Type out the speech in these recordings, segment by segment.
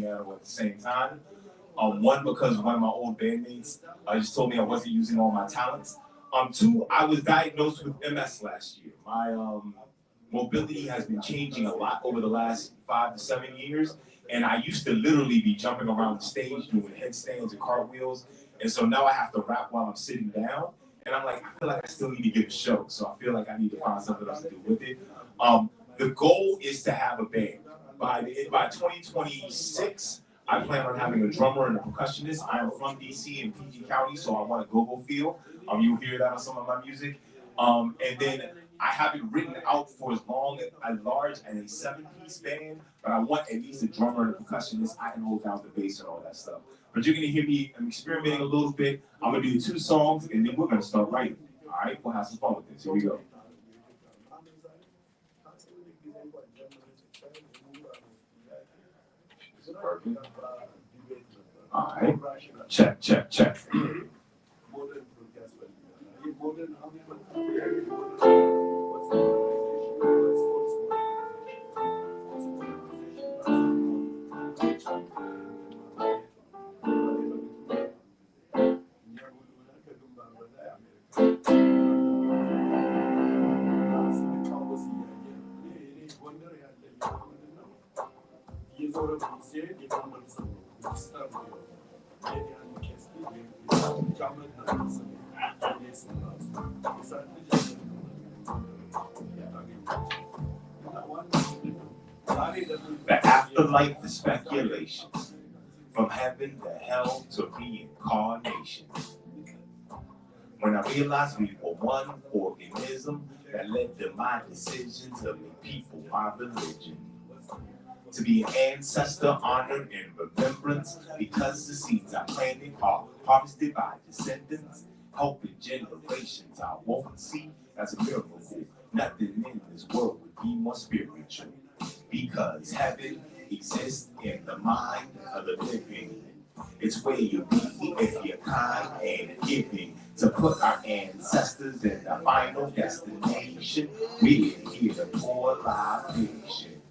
piano at the same time. One, because one of my old bandmates just told me I wasn't using all my talents. Two, I was diagnosed with MS last year. My mobility has been changing a lot over the last 5 to 7 years, and I used to literally be jumping around the stage doing headstands and cartwheels, and so now I have to rap while I'm sitting down, and I'm like, I feel like I still need to give a show, so I feel like I need to find something else to do with it. The goal is to have a band. By 2026, I plan on having a drummer and a percussionist. I am from DC and PG County, so I want a go-go feel. You'll hear that on some of my music. And then I have it written out for as large as a 7-piece band, but I want at least a drummer and a percussionist. I can hold down the bass and all that stuff. But you're gonna hear me, I'm experimenting a little bit. I'm gonna do 2 songs, and then we're gonna start writing. All right, we'll have some fun with this. Here we go. Perfect. All right. Check, check, check. The afterlife is speculation, from heaven to hell to reincarnation. When I realized we were one organism that led to my decision to make people my religion. To be an ancestor honored in remembrance, because the seeds I planted are harvested by descendants, helping generations I won't see. That's a miracle. Nothing in this world would be more spiritual, because heaven exists in the mind of the living. It's where you be if you're kind and giving, to put our ancestors in the final destination. We're here to pour libation.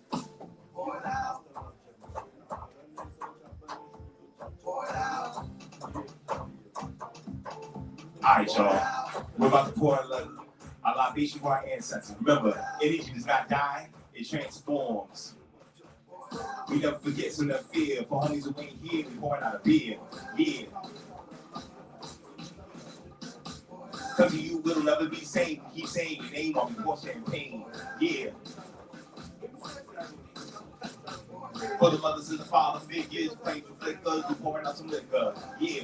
Alright, y'all. We're about to pour a libation for our ancestors. Remember, energy does not die, it transforms. We never forget, so never fear. For homies who ain't here, we pouring out a beer. Yeah. Cause of you, we'll never be the same. Keep saying your name while we pour champagne. Yeah. For the mothers and the father figures, playing for flickers, we pouring out some liquor. Yeah.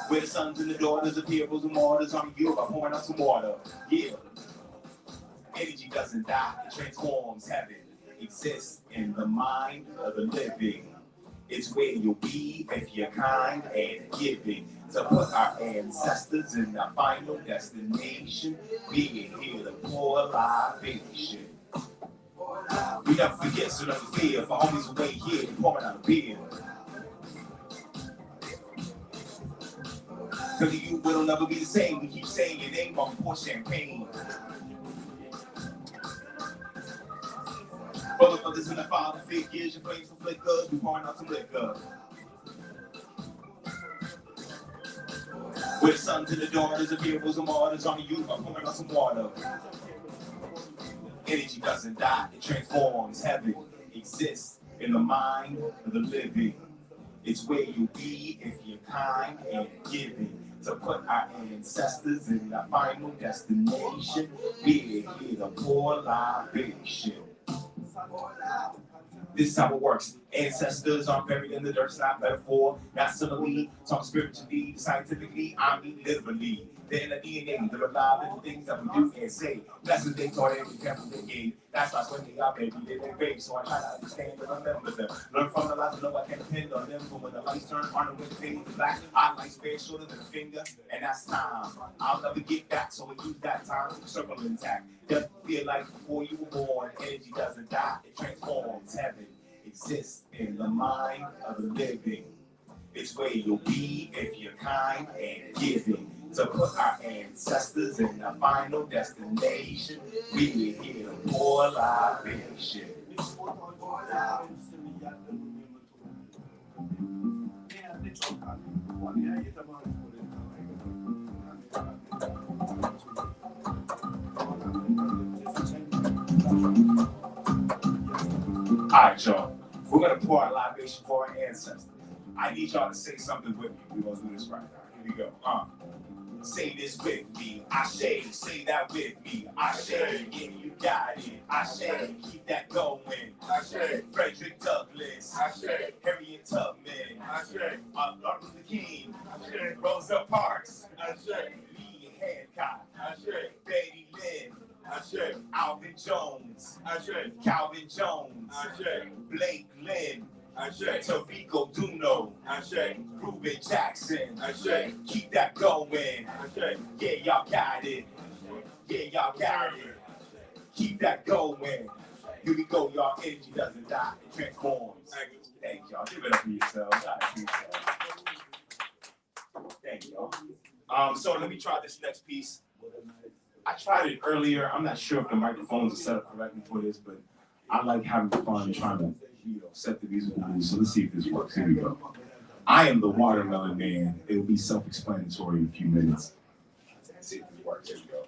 Where the sons and the daughters of heroes and martyrs on you by pouring out some water. Yeah. Energy doesn't die, it transforms. Heaven exists in the mind of the living. It's where you'll be if you're kind and giving, to put our ancestors in the final destination. Being here to pour libation. We never forget, so never fear. For homies who ain't here, we pouring out a beer. Cause you will never be the same. We keep saying your name while we pour champagne. For the mothers and the father figures, your flames for flickers, we pouring out some liquor. With the sons and the daughters of heroes and martyrs on the youth, I'm pouring out some water. Energy doesn't die, it transforms. Heaven exists in the mind of the living. It's where you'll be if you're kind and giving, to put our ancestors in the final destination. We're here to pour libation. This is how it works. Ancestors aren't buried in the dirt, it's not metaphor, not similarly. Talk spiritually, scientifically, I mean literally. They're in the DNA, they're alive in the things that we do and say. That's what they taught every temple they gave. That's why when they got baby, they didn't babe. So I try to understand and remember them. Learn from the lives, know I can depend on them. But when the lights turn on and when the fades black, our lifespan shorter than a finger, and that's time. I'll never get back, so we use that time to circle intact. Just feel like before you were born, energy doesn't die, it transforms. Heaven exists in the mind of the living. It's where you'll be if you're kind and giving, to put our ancestors in the final destination. We're here to pour libation. right, y'all. We're gonna pour our libation for our ancestors. I need y'all to say something with me. We're gonna do this right now. Here we go. Say this with me. I say that with me. I say, yeah, you got it. I say, keep that going. I say, Frederick Douglass. I say, Harriet Tubman. I say, Martin Luther King. I say, Rosa Parks. I say, Lee Hancock. I say, Betty Lynn. I say, Alvin Jones. I say, Calvin Jones. I say, Blake Lynn. I say, Tarico Duno. I say, Ruben Jackson. I say, keep that going. I say, yeah, y'all got it. Yeah, y'all got it. Keep that going. Here we go, y'all. Energy doesn't die, it transforms. Thank y'all. Give it up for yourselves. Thank y'all. So let me try this next piece. I tried it earlier. I'm not sure if the microphones are set up correctly for this, but I like having fun trying to, set the musical rules. So let's see if this works. Here we go. I am the Watermelon Man. It'll be self-explanatory in a few minutes. Let's see if this works. Here we go.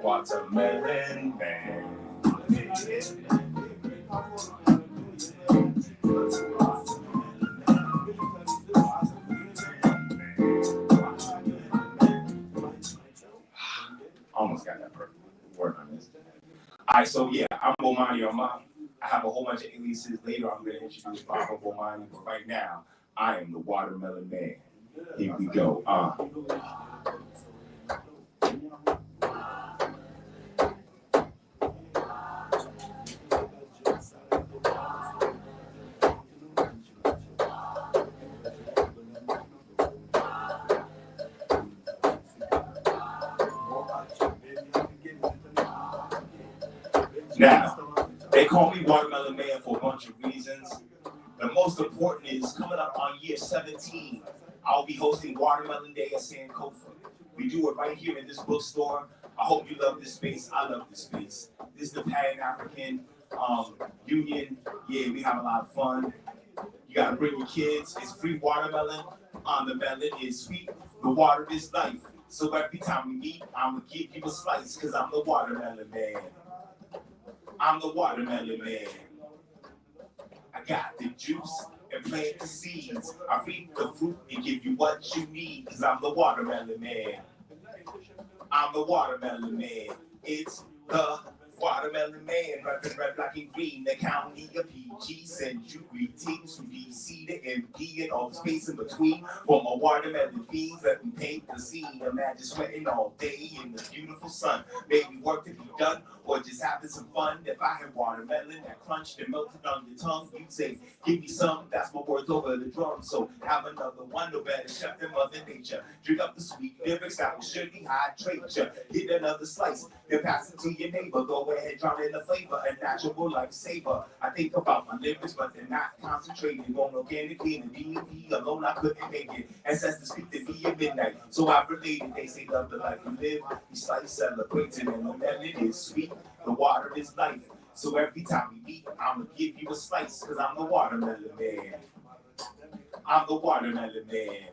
Watermelon Man. Almost got that perfect word on this. All right, so yeah, I'm Bomani Armah. I have a whole bunch of aliases. Later, I'm going to introduce Baba Bomani, but right now, I am the Watermelon Man. Here we go. Now, they call me Watermelon Man for a bunch of reasons. The most important is coming up on year 17, I'll be hosting Watermelon Day at Sankofa. We do it right here in this bookstore. I hope you love this space. I love this space. This is the Pan-African Union. Yeah, we have a lot of fun. You gotta bring your kids. It's free watermelon. The melon is sweet. The water is life. So every time we meet, I'm gonna give you a slice, cause I'm the Watermelon Man. I'm the Watermelon Man. I got the juice and plant the seeds. I reap the fruit and give you what you need, cause I'm the Watermelon Man. I'm the Watermelon Man. It's the Watermelon Man, reppin' red, black, and green. The county of PG sends you greetings from DC to MP and all the space in between. For my watermelon fiends, let me paint the scene. Imagine sweating all day in the beautiful sun. Maybe work to be done or just having some fun. If I had watermelon that crunched and melted on your tongue, you'd say, give me some. That's my words over the drum. So have another one, no better chef than Mother Nature. Drink up the sweet lyrics that will surely hydrate you. Hit another slice, then pass it to your neighbor. Go ahead, drown in the flavor, a natural lifesaver. I think about my limits, but they're not concentrated on organically and the D&D alone. I couldn't make it. Ancestors speak to me at midnight, so I related. They say love the life we live. We slice celebrating, and the melon is sweet. The water is life. So every time we meet, I'ma give you a slice, cause I'm the watermelon man. I'm the watermelon man.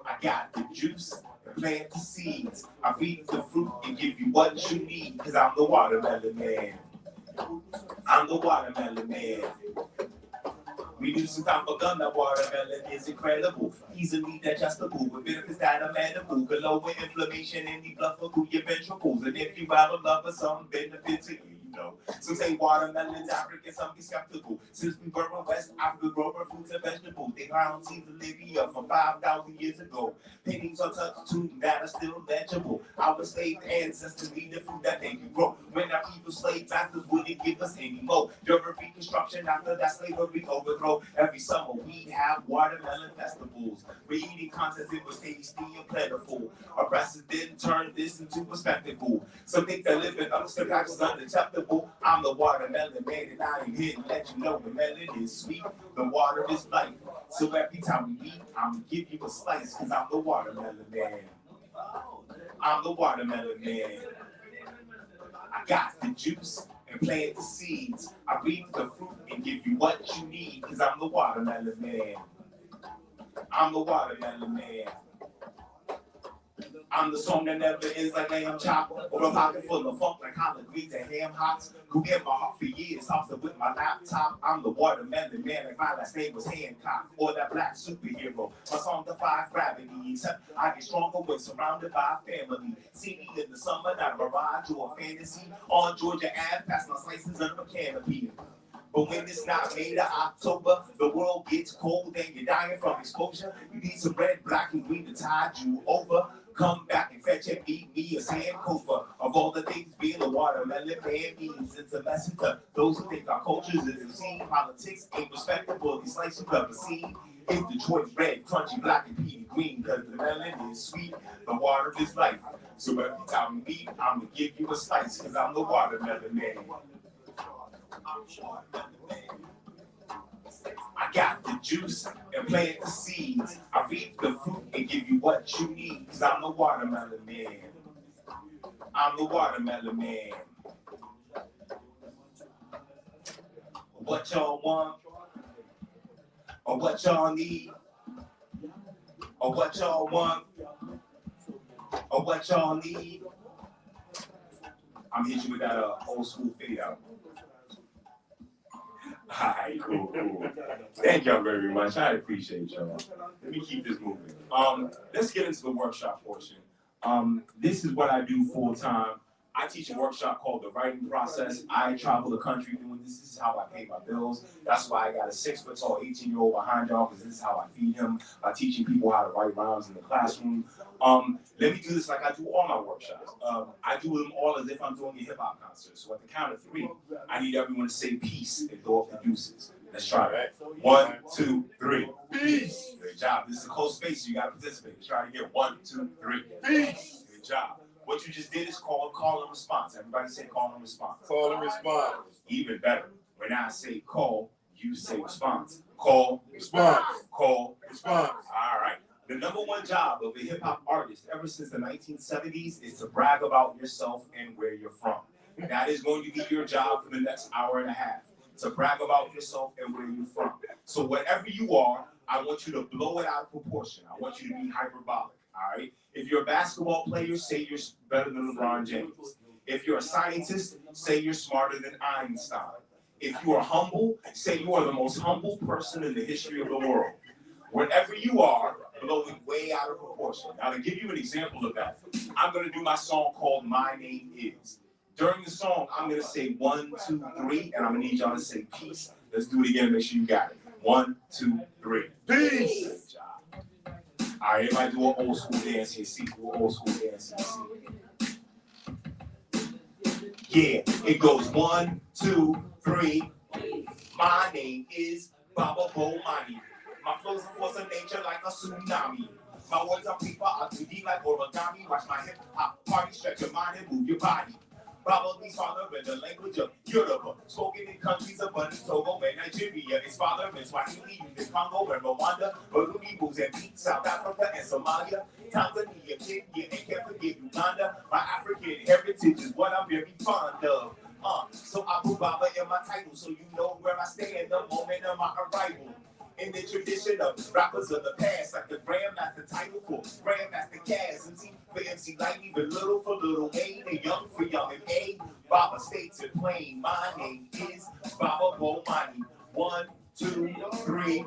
I got the juice and plant the seeds. I feed the fruit and give you what you need, cause I'm the watermelon man. I'm the watermelon man. We do some time for gun, that watermelon is incredible. Easily digestible, with benefits that are medical. Can lower inflammation in the blood flow through your ventricles. And if you have a love for some benefits to you, you know. Some say watermelon's African, some be skeptical. Since we were in West Africa, grow our fruits and vegetables. They found seeds of Libya from 5,000 years ago. Paintings are touched too that are still legible. Our slave ancestors need the food that they can grow. When our evil slave masters wouldn't give us any more. During Reconstruction, after that slavery overthrow, every summer we have watermelon festivals. We're eating contests, it was tasty and plentiful. Our president turned this into a spectacle. Some think that living up to facts is unacceptable. I'm the watermelon man, and I am here to let you know the melon is sweet. The water is life. So every time we eat, I'm gonna give you a slice, cause I'm the watermelon man. I'm the watermelon man. I got the juice and plant the seeds. I reap the fruit and give you what you need, cause I'm the watermelon man. I'm the watermelon man. I'm the song that never ends like lamb chop, or a pocket full of funk like collard greens and ham hocks. Who get my heart for years, also with my laptop. I'm the watermelon man, like my last name was Hancock, or that black superhero. My song defies gravity, except I get stronger when surrounded by family. See me in the summer, not a mirage or a fantasy. On Georgia Ave, past my slices under a canopy. But when it's not made of October, the world gets cold and you're dying from exposure. You need some red, black, and green to tide you over. Come back and fetch and beat me a Sankofa. Of all the things being a watermelon man means, it's a lesson to those who think our cultures is obscene. Politics ain't respectable. These slices you've ever seen. It's Detroit red, crunchy, black, and peaty green. Cause the melon is sweet, the water is life. So every time we meet, I'm gonna give you a slice, cause I'm the watermelon man. I got the juice and plant the seeds. I reap the fruit and give you what you need, cause I'm the watermelon man. I'm the watermelon man. What y'all want, or what y'all need, or what y'all want, or what y'all need. I'm hitting you with that old school fade out. All right, cool. Thank y'all very much. I appreciate y'all. Let me keep this moving. Let's get into the workshop portion. This is what I do full time. I teach a workshop called The Writing Process. I travel the country doing this. This is how I pay my bills. That's why I got a 6-foot-tall 18-year-old behind y'all, because this is how I feed him, teaching people how to write rhymes in the classroom. Let me do this like I do all my workshops. I do them all as if I'm doing a hip-hop concert. So at the count of 3, I need everyone to say peace and throw up the deuces. Let's try it. 1, 2, 3. Peace. Good job. This is a close space, so you got to participate. Let's try it again. 1, 2, 3. Peace. Good job. What you just did is call and response. Everybody say call and response. Call and response. Even better. When I say call, you say response. Call, response. Call, response. All right. The number one job of a hip hop artist ever since the 1970s is to brag about yourself and where you're from. That is going to be your job for the next hour and a half. To brag about yourself and where you're from. So wherever you are, I want you to blow it out of proportion. I want you to be hyperbolic. All right. If you're a basketball player, say you're better than LeBron James. If you're a scientist, say you're smarter than Einstein. If you are humble, say you are the most humble person in the history of the world. Wherever you are, blow it way out of proportion. Now, to give you an example of that, I'm going to do my song called My Name Is. During the song, I'm going to say 1, 2, 3, and I'm going to need y'all to say peace. Let's do it again. Make sure you got it. 1, 2, 3. Peace. Good job. All right, everybody do an old school dance here. See, do an old school dance here. Yeah, it goes 1, 2, 3. My name is Baba Bomani. My flow's a force of nature like a tsunami. My words are paper, are 3D like origami. Watch my hip hop party, stretch your mind and move your body. Probably father in the language of Europe, spoken in countries of Togo and Nigeria. It's father in Swahili, used in Congo and Rwanda, Burundi, Mozambique, South Africa, and Somalia, Tanzania, Kenya, and can't forget Uganda. My African heritage is what I'm very fond of. So I put Baba in my title, so you know where I stand the moment of my arrival. In the tradition of rappers of the past, like the Grandmaster title for Grandmaster Cass, MC for MC Light, even little for little A, the young for young and A. Baba states it plain, my name is Baba Bomani. 1, 2, 3.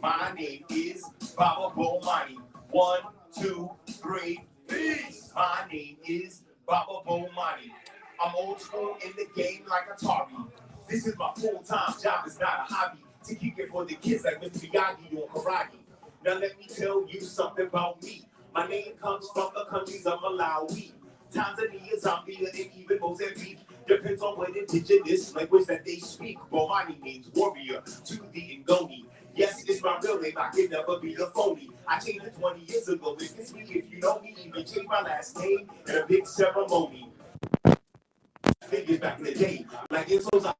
My name is Baba Bomani. 1, 2, 3. My name is Baba Bomani. I'm old school in the game like Atari. This is my full-time job, it's not a hobby. To kick it for the kids like Mr. Miyagi doing karate. Now let me tell you something about me. My name comes from the countries of Malawi, Tanzania, Zambia, and even Mozambique. Depends on what indigenous language that they speak. Bomani means warrior to the Ngoni. Yes, it's my real name, I can never be a phony. I changed it 20 years ago, it's me if you know me. Even changed my last name in a big ceremony. Figures back in the day, like it's so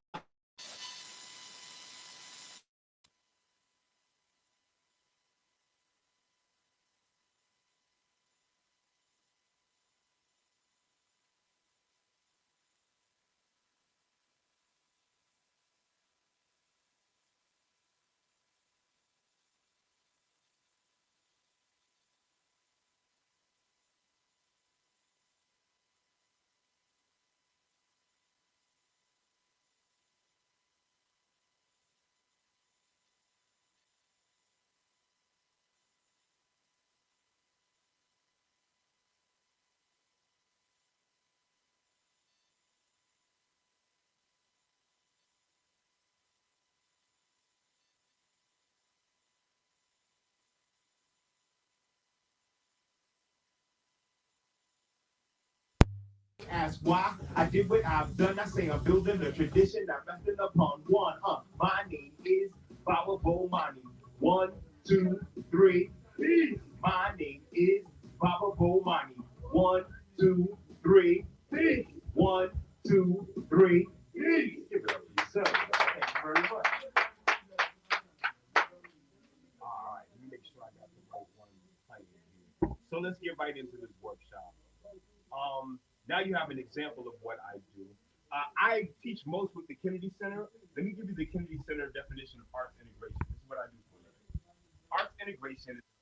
ask why I did what I've done. I say I'm building a tradition, I'm resting upon one. My name is Baba Bomani. 1, 2, 3. Peace. My name is Baba Bomani. 1, 2, 3. Peace. 1, 2, 3. Peace. Give it up for yourself. Thank you very much. All right, let me make sure I got the right one playing here. So let's get right into this workshop. Now you have an example of what I do. I teach most with the Kennedy Center. Let me give you the Kennedy Center definition of arts integration. This is what I do for a living. Arts integration is a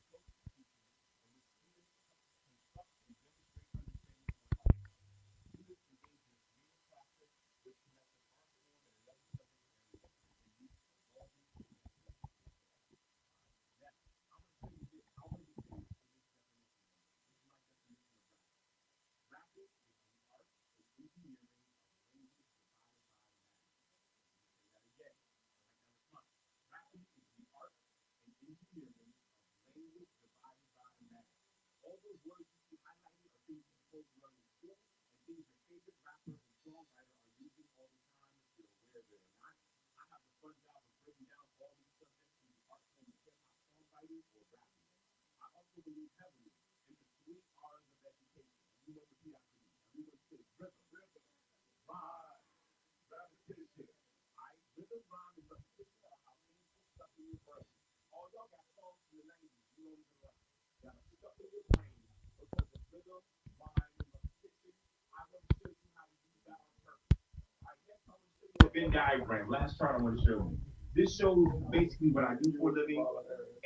Venn diagram. Last chart I want to show you. This shows basically what I do for a living.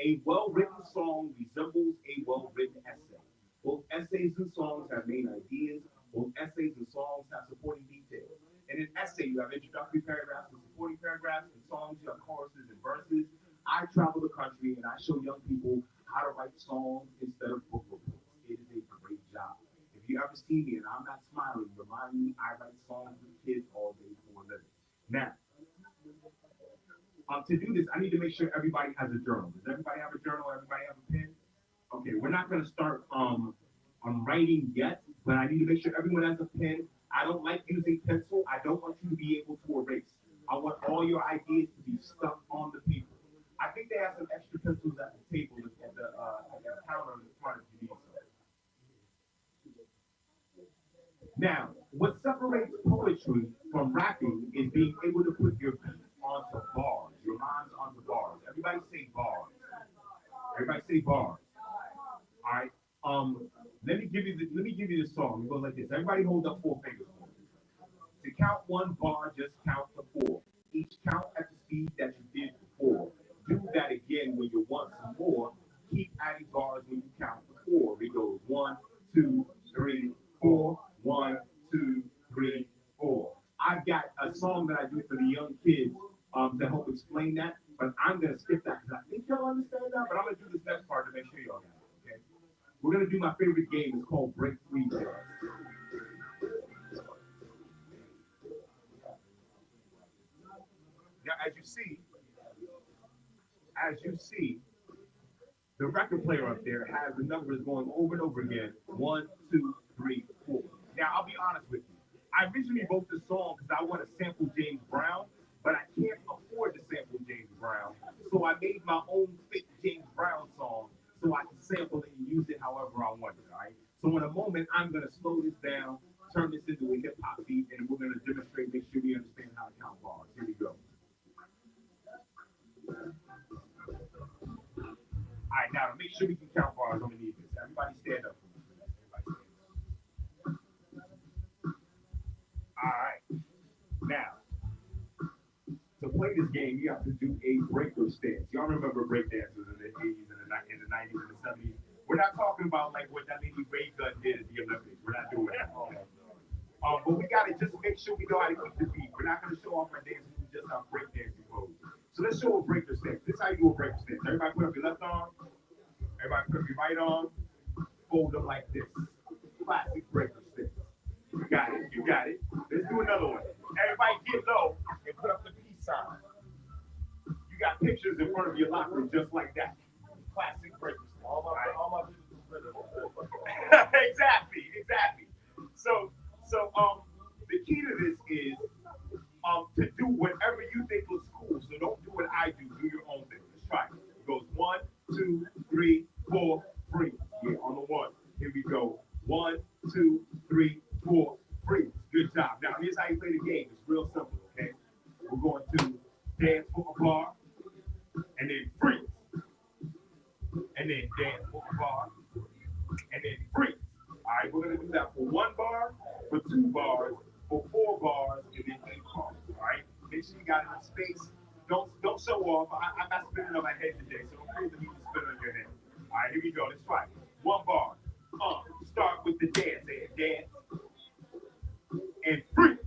A well-written song resembles a well-written essay. Both essays and songs have main ideas. Both essays and songs have supporting details. In an essay, you have introductory paragraphs and supporting paragraphs. In songs, you have choruses and verses. I travel the country and I show young people how to write songs instead of book reports. It is a great job. If you ever see me and I'm not smiling, remind me I write songs with kids all day for a living. Now, to do this, I need to make sure everybody has a journal. Does everybody have a journal? Everybody have a pen? Okay, we're not going to start writing yet, but I need to make sure everyone has a pen. I don't like using pencil. I don't want you to be able to erase. I want all your ideas to be stuck on the paper. I think they have some extra pencils at the table at the counter in front if you need some. Now, What separates poetry from rapping is being able to put your beats onto bars, your lines onto bars. Everybody say bars. Everybody say bars. All right. Let me give you the song. It goes like this. Everybody hold up four fingers. To count one bar, just count to four. Each count at the speed that you did before. Do that again when you want some more. Keep adding bars when you count to four. It goes one, two, three, four. One, two, three, four. I've got a song that I do for the young kids to help explain that, but I'm gonna skip that because I think y'all understand that. But I'm gonna do this next part to make sure y'all got it. Okay? We're gonna do my favorite game. It's called Break Free. Now, as you see, the record player up there has the numbers going over and over again. One, two, three, four. Now, I'll be honest with you. I originally wrote this song because I want to sample James Brown, but I can't afford to sample James Brown. So I made my own fake James Brown song so I can sample it and use it however I want it, all right? So in a moment, I'm going to slow this down, turn this into a hip hop beat, and we're going to demonstrate, make sure we understand how to count bars. Here we go. All right, now to make sure we can count bars, I'm gonna need this. Everybody stand up for me. Everybody stand up. All right. Now, to play this game, you have to do a breaker stance. Y'all remember break dances in the 80s and the 90s and the 70s? We're not talking about like what that lady Ray Gun did at the Olympics. We're not doing that. But we gotta just make sure we know how to keep the beat. We're not gonna show off our dances. We just have break dancing pose. So let's show a breaker stance. This is how you do a breaker stance. Everybody put up your left arm. Everybody put up your right arm. Fold them like this. Classic breaker stance. You got it. You got it. Let's do another one. Everybody get low and put up the peace sign. You got pictures in front of your locker room just like that. Classic breaker stance. All my exactly, exactly. So the key to this is to do whatever you think looks cool. So don't do what I do. Do your own thing. Let's try it. It goes one, two, three, four, three. Yeah, on the one. Here we go. One, two, three, four, three. Good job. Now here's how you play the game. It's real simple. Okay. We're going to dance for a bar, and then freeze, and then dance for a bar, and then freeze. All right, we're gonna do that for one bar, for two bars, for four bars, and then eight bars. All right, make sure you got enough space. Don't show off. I'm not spinning on my head today, so don't feel the need to spin on your head. All right, here we go. Let's try it. One bar. Start with the dance. And dance and freeze,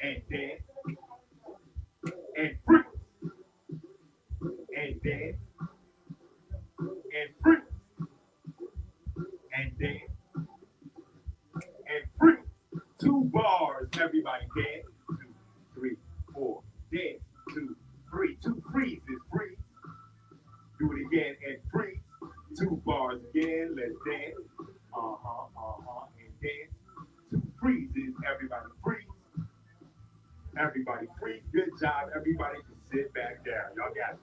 and dance and freeze, and dance and freeze, and dance and freeze. Two bars, everybody dance. Two, three, four. Dance. Two, three. Two freezes. Freeze. Do it again and freeze. Two bars again. Let's dance. And dance. Two freezes. Everybody freeze. Everybody freeze. Good job. Everybody can sit back down. Y'all got it.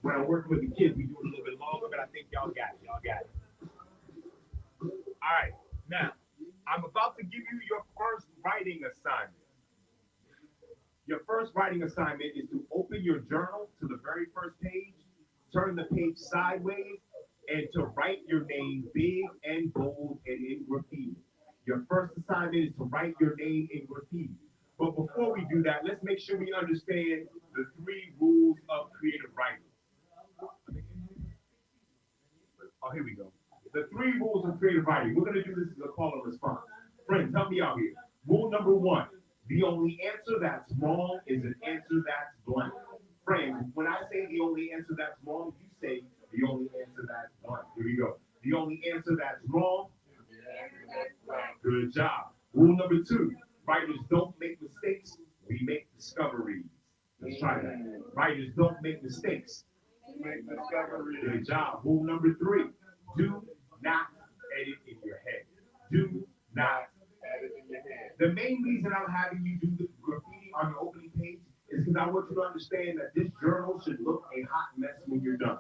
When I'm working with the kids, we do it a little bit longer, but I think y'all got it. Y'all got it. All right. Now, I'm about to give you your first writing assignment. Your first writing assignment is to open your journal to the very first page, turn the page sideways, and to write your name big and bold and in graffiti. Your first assignment is to write your name in graffiti. But before we do that, let's make sure we understand the three rules of creative writing. Oh, here we go. The three rules of creative writing. We're going to do this as a call and response. Friends, help me out here. Rule number one, the only answer that's wrong is an answer that's blank. Friends, when I say the only answer that's wrong, you say the only answer that's blank. Here we go. The only answer that's wrong. Good job. Rule number two, writers don't make mistakes, we make discoveries. Let's try that. Writers don't make mistakes. Make discoveries. Good job. Rule number three, do not edit in your head. Do not edit in your head. The main reason I'm having you do the graffiti on your opening page is because I want you to understand that this journal should look a hot mess when you're done.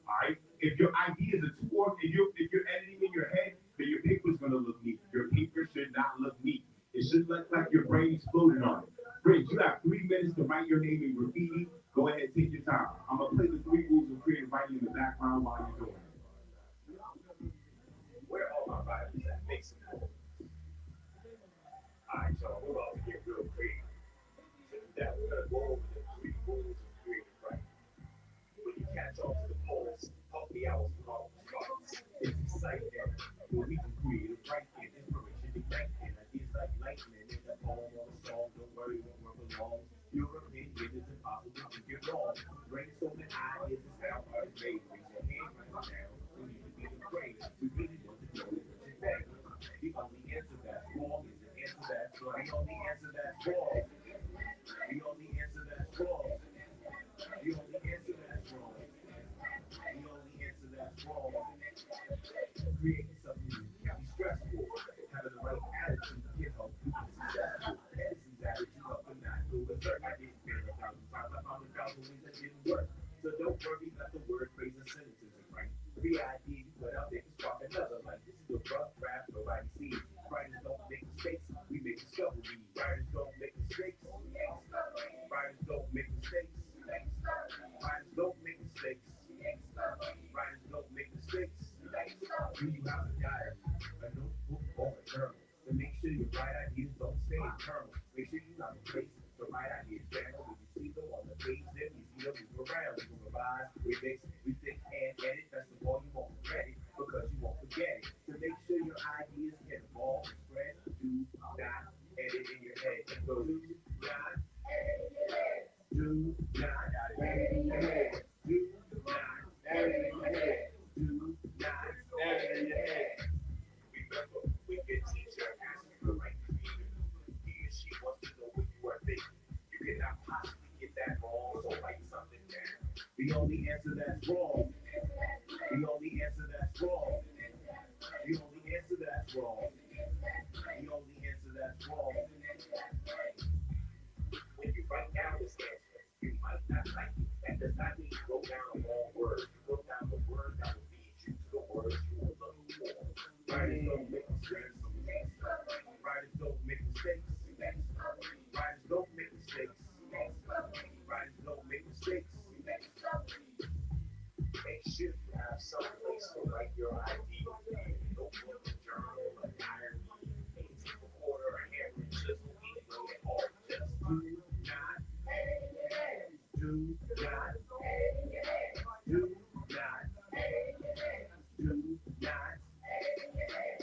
All right? if your idea is a two, if you're editing in your head, then your paper is gonna look neat. Your paper should not look neat. It should look like your brain exploded on it. Friends, you have 3 minutes to write your name in graffiti. Go ahead, take your time. I'm gonna play the 3 rules of creative writing in the background while you're doing it. Where all my writers at? Make some noise. All right, y'all, we're about to get real creative. So that we're gonna go over the 3 rules of creative writing. When you catch on to the poets, help me out with all the starts. It's exciting when we can create writing, inspiration igniting, ideas like lightning in the poem or a song. Don't worry, won't run along. Your opinion is impossible to get wrong. Brainstorming ideas is how art is made. Raise your hand right now. We need to be afraid. We really want to know what you think. The only answer that's wrong is the answer that's right. The only answer that's wrong. The only answer that's wrong. The only answer that's wrong. The only answer that's wrong. Creating something new can be stressful. Having the right attitude can help you be successful. Edison's attitude up and not go berserk. I didn't fail 1,000 times. I found 1,000 ways that didn't work. So don't worry, let the word, phrase, and sentences is right. The idea you put out there can spark another. Like this is a rough draft, nobody sees. Writers don't make mistakes. We make discoveries. Writers don't make mistakes. Writers don't make mistakes. Writers don't make mistakes. Writers don't make mistakes. Do you have a diary, a notebook, or a journal? To make sure your right ideas don't stay internal. Make sure you have a place to write ideas down. When you see them on the page, then you see them move around. You can revise, remix, rethink, and edit. That's the more you won't forget it, because you won't forget it. To make sure your ideas can evolve and spread, do not edit in your head. And go, do not edit in your head. Do not edit in your head. Do not edit in your head. Do not edit in your head. Remember, when your teacher asks you to write creative, he or she wants to know what you are thinking. You cannot possibly get that wrong, so write something down. The only answer that's wrong. The only answer that's wrong. The only answer that's wrong. The only answer that's wrong. When you write down this answer, you might not like it. That does not mean you wrote down the wrong word. You wrote down the word that will lead you to the words you were looking for. Writers don't make mistakes. Writers don't make mistakes. Writers don't make mistakes. Writers don't make mistakes. Make sure you have some place to write your idea. Notebook, a journal, a diary, a tape recorder, a handwritten chisel, anyway, or just do not edit your head. Do not edit your head. Do not edit your head. Do not edit your head.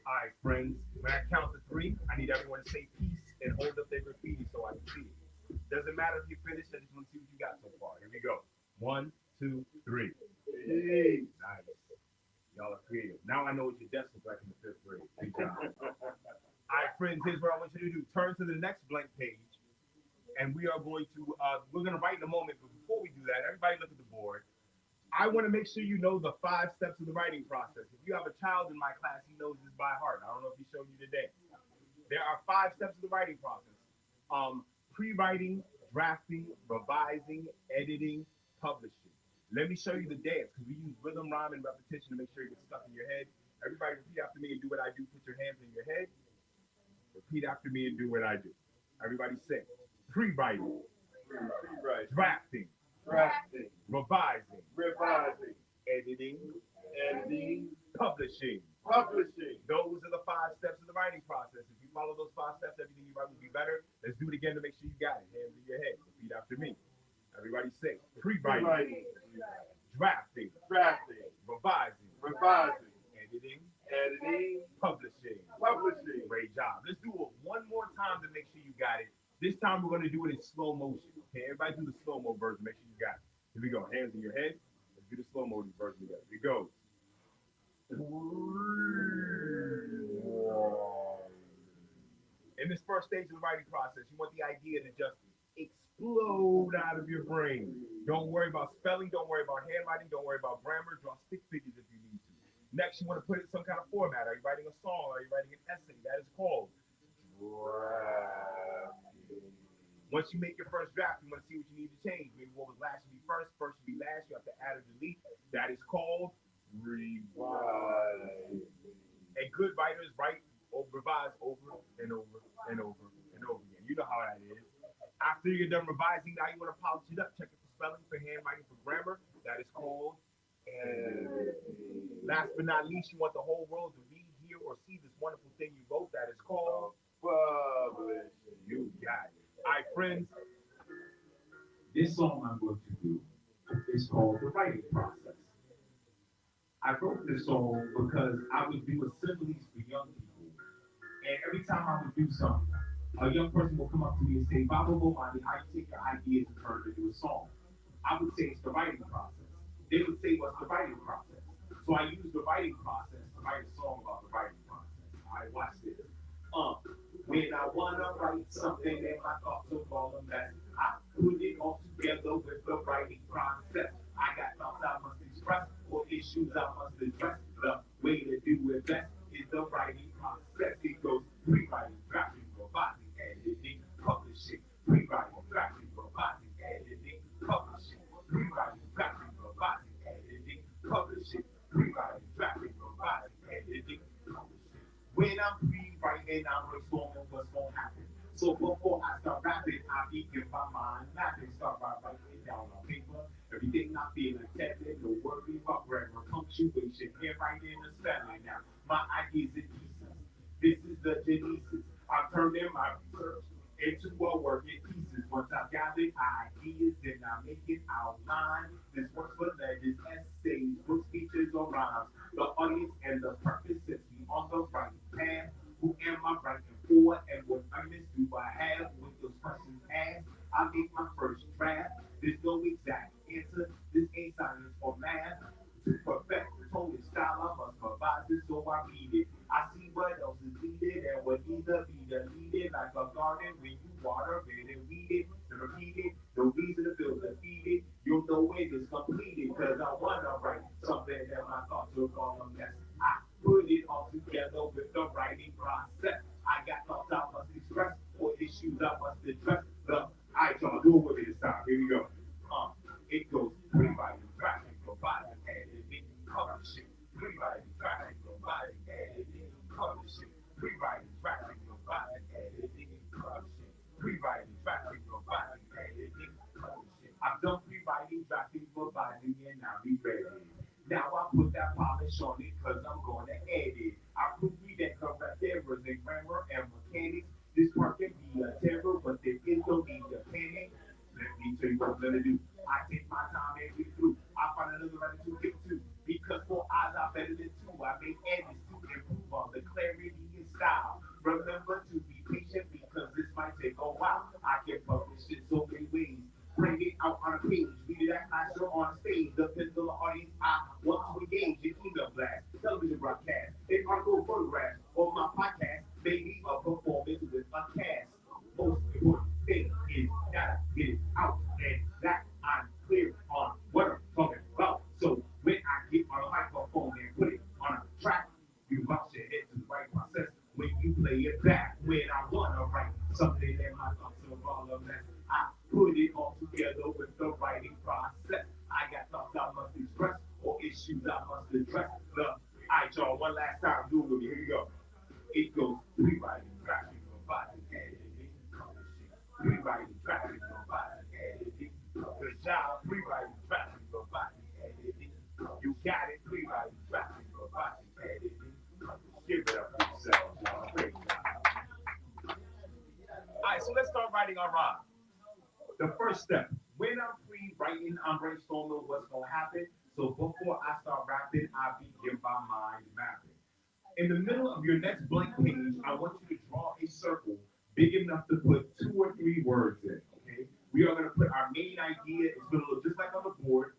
All right, friends. When I count to 3, I need everyone to say peace and hold up their graffiti so I can see it. Doesn't matter if you finish, I just want to see what you got so far. Here we go. 1, 2, 3. Hey. Nice. Y'all are creative. Now I know what your desk was like in the 5th grade. Good job. All right, friends, here's what I want you to do. Turn to the next blank page, and we are going to, we're going to write in a moment, but before we do that, everybody look at the board. I want to make sure you know the 5 steps of the writing process. If you have a child in my class, he knows this by heart. I don't know if he showed you today. There are 5 steps of the writing process. Pre-writing, drafting, revising, editing, publishing. Let me show you the dance, because we use rhythm, rhyme, and repetition to make sure it gets stuck in your head. Everybody repeat after me and do what I do. Put your hands in your head. Repeat after me and do what I do. Everybody say, pre-writing, drafting, revising, editing, publishing. Those are the 5 steps of the writing process. If you follow those 5 steps, everything you write will be better. Let's do it again to make sure you got it. Hands in your head. Repeat after me. Everybody say, pre-writing, drafting, revising, editing, publishing. Great job. Let's do it one more time to make sure you got it. This time we're going to do it in slow motion. Okay, everybody do the slow-mo version. Make sure you got it. Here we go. Hands in your head. Let's do the slow-mo version together. Here we go. In this first stage of the writing process, you want the idea to just explode out of your brain. Don't worry about spelling. Don't worry about handwriting. Don't worry about grammar. Draw stick figures if you need to. Next, you want to put it in some kind of format. Are you writing a song? Are you writing an essay? That is called drafting. Once you make your first draft, you want to see what you need to change. Maybe what was last should be first, first should be last. You have to add or delete. That is called rewrite. And good writers write or revise over and over and over and over again. You know how that is. After you're done revising, now you want to polish it up. Check it for spelling, for handwriting, for grammar. That is called editing. Last but not least, you want the whole world to read, hear, or see this wonderful thing you wrote. That is called publish. You got it. All right, friends. This song I'm going to do is called The Writing Process. I wrote this song because I would do assemblies for young people. And every time I would do something, a young person will come up to me and say, Baba Bomani, how you take your ideas and turn it into a song? I would say it's the writing process. They would say, what's the writing process? So I use the writing process to write a song about the writing process. All right, watch this. When I wanna write something and my thoughts are all a mess, I put it all together with the writing process. I got thoughts I must express or issues I must address. The way to do it best is the writing process. It goes rewriting, drafting, revising, editing, publishing, rewriting, drafting, revising, editing, publishing, rewriting, drafting, revising, editing, publishing, rewriting, drafting, revising, editing, publishing. When I'm rewriting, I'm brainstorming what's gonna happen. So before I start rapping, I begin my mind mapping. Start by writing it down on paper. Everything I feel and testing, no worry about grammar, punctuation, handwriting, and spelling. Now, my ideas in pieces. This is the genesis. I'm turning my research into a work in pieces. Once I've gathered ideas, then I make it outline. This works for letters, essays, books, speeches, or rhymes. The audience and the purpose sets me on the right path. Who am I writing for, and what earnest do I have with those questions asked? I make my first draft. There's no exact answer. This ain't science or math. To perfect the tone style, I must revise it so I read it. I see what else is needed and what needs to be deleted. Like a garden when you water it and weed it, to repeat it. No reason to feel defeated. You'll know when it's completed. Cause I wanna write something that my thoughts will call a mess. I put it all together with the writing process. I got thoughts I must express or issues I must address. Alright, y'all, do it with me this time. Here we go. It goes rewriting, drafting, providing, editing, publishing, rewriting, drafting, providing, editing, publishing, rewriting, drafting, providing, editing, publishing, rewriting, drafting, providing, editing, publishing. I've done rewriting, drafting, providing, and now be ready. Now I put that polish on it cause I'm gonna edit. I proofread and correct errors in grammar and mechanics. This work can be a terror, but there is no need to panic. Let me tell you what I'm gonna do. I take my time and get through. I find another writer to get to. Because for eyes are better than two. I make edits to improve on the clarity and style. Remember to be patient because this might take a while. I can publish it so many ways. Bring it out on a page. Read it at class or on stage. The physical audience I want to engage in email blast, television broadcast, an article photograph, or my podcast, maybe a performance with a cast. Most important thing is gotta get it out, and that I'm clear on what I'm talking about. So when I get on a microphone and put it on a track, you bounce your head to the right process when you play it back. When I wanna write something that my thoughts are all a mess, I put it all together with the writing process. I got thoughts I must express or issues I must address. Alright, y'all, one last time, do it with me. Here we go. It goes rewriting, drafting, revising, editing, publishing. Rewriting, drafting, revising, editing. Good job, rewriting, drafting, revising, editing. You got it, rewriting, drafting, revising, editing. Give it up for yourselves, y'all. Great job. Alright, so let's start writing our rhyme. The first step, when I'm free writing, I'm brainstorming what's gonna happen. So before I start rapping, I begin my mind mapping. In the middle of your next blank page, I want you to draw a circle big enough to put 2 or 3 words in. Okay, we are gonna put our main idea. It's gonna look just like on the board.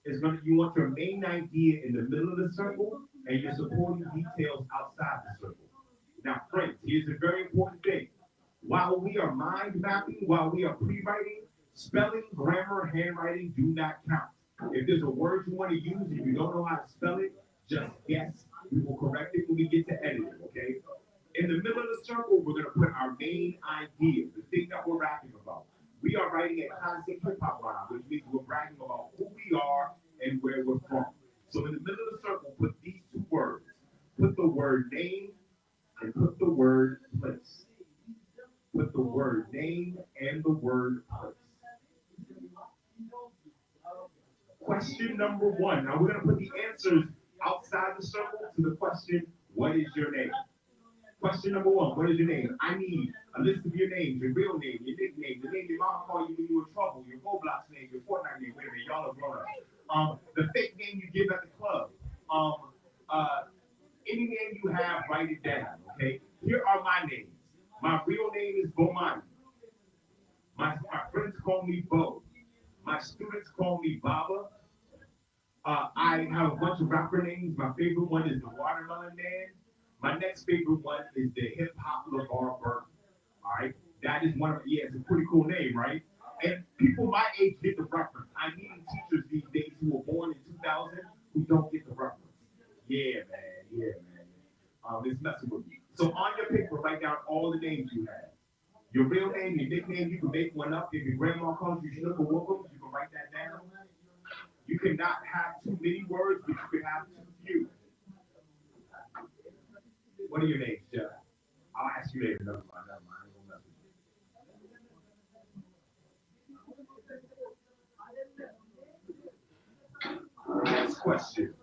You want your main idea in the middle of the circle and your supporting details outside the circle. Now, friends, here's a very important thing. While we are mind mapping, while we are pre-writing, spelling, grammar, handwriting do not count. If there's a word you want to use and you don't know how to spell it, just guess. We will correct it when we get to editing, okay? In the middle of the circle, we're going to put our main idea, the thing that we're rapping about. hip hop rhyme, which means we're bragging about who we are and where we're from. So in the middle of the circle, put these two words. Put the word name and put the word place. Put the word name and the word place. Question number one. Now we're going to put the answers outside the circle to the question, what is your name? Question number one, what is your name? I need a list of your names, your real name, your nickname, the name your mom called you when you were in trouble, your Roblox name, your Fortnite name. Wait a minute, y'all are grown up. The fake name you give at the club. Any name you have, write it down, okay? Here are my names. My real name is Bomani. My friends call me Bo. My students call me Baba. I have a bunch of rapper names. My favorite one is the Watermelon Man. My next favorite one is the Hip Hop LeVar Burton. All right, that is one of it's a pretty cool name, right? And people my age get the reference. I'm meeting teachers these days who were born in 2000 who don't get the reference. Yeah, man. It's messing with me. So on your paper, write down all the names you have. Your real name, your nickname, you can make one up. If your grandma calls you Sugar Wookum, you can write that down. You cannot have too many words, but you can have too few. What are your names, Jeff? I'll ask you later. Never mind. Next question.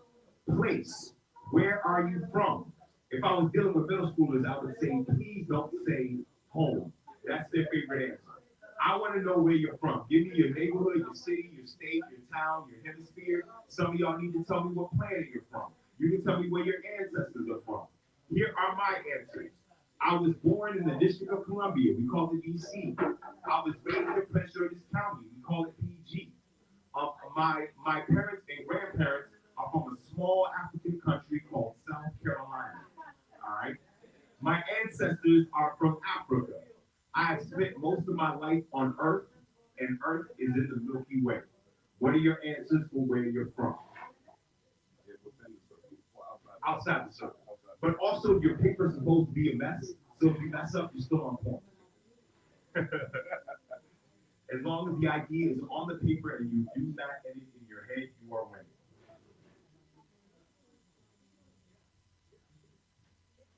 Place. Where are you from? If I was dealing with middle schoolers, I would say, please don't say home. That's their favorite answer. I want to know where you're from. Give me your neighborhood, your city, your state, your town, your hemisphere. Some of y'all need to tell me what planet you're from. You can tell me where your ancestors are from. Here are my answers. I was born in the District of Columbia. We call it DC. I was raised in Prince George's County. We call it PG. My parents and grandparents are from a small African country called South Carolina. All right. My ancestors are from Africa. I have spent most of my life on Earth, and Earth is in the Milky Way. What are your answers for where you're from? Outside the circle. But also, your paper's supposed to be a mess, so if you mess up, you're still on point. As long as the idea is on the paper and you do not edit in your head, you are winning.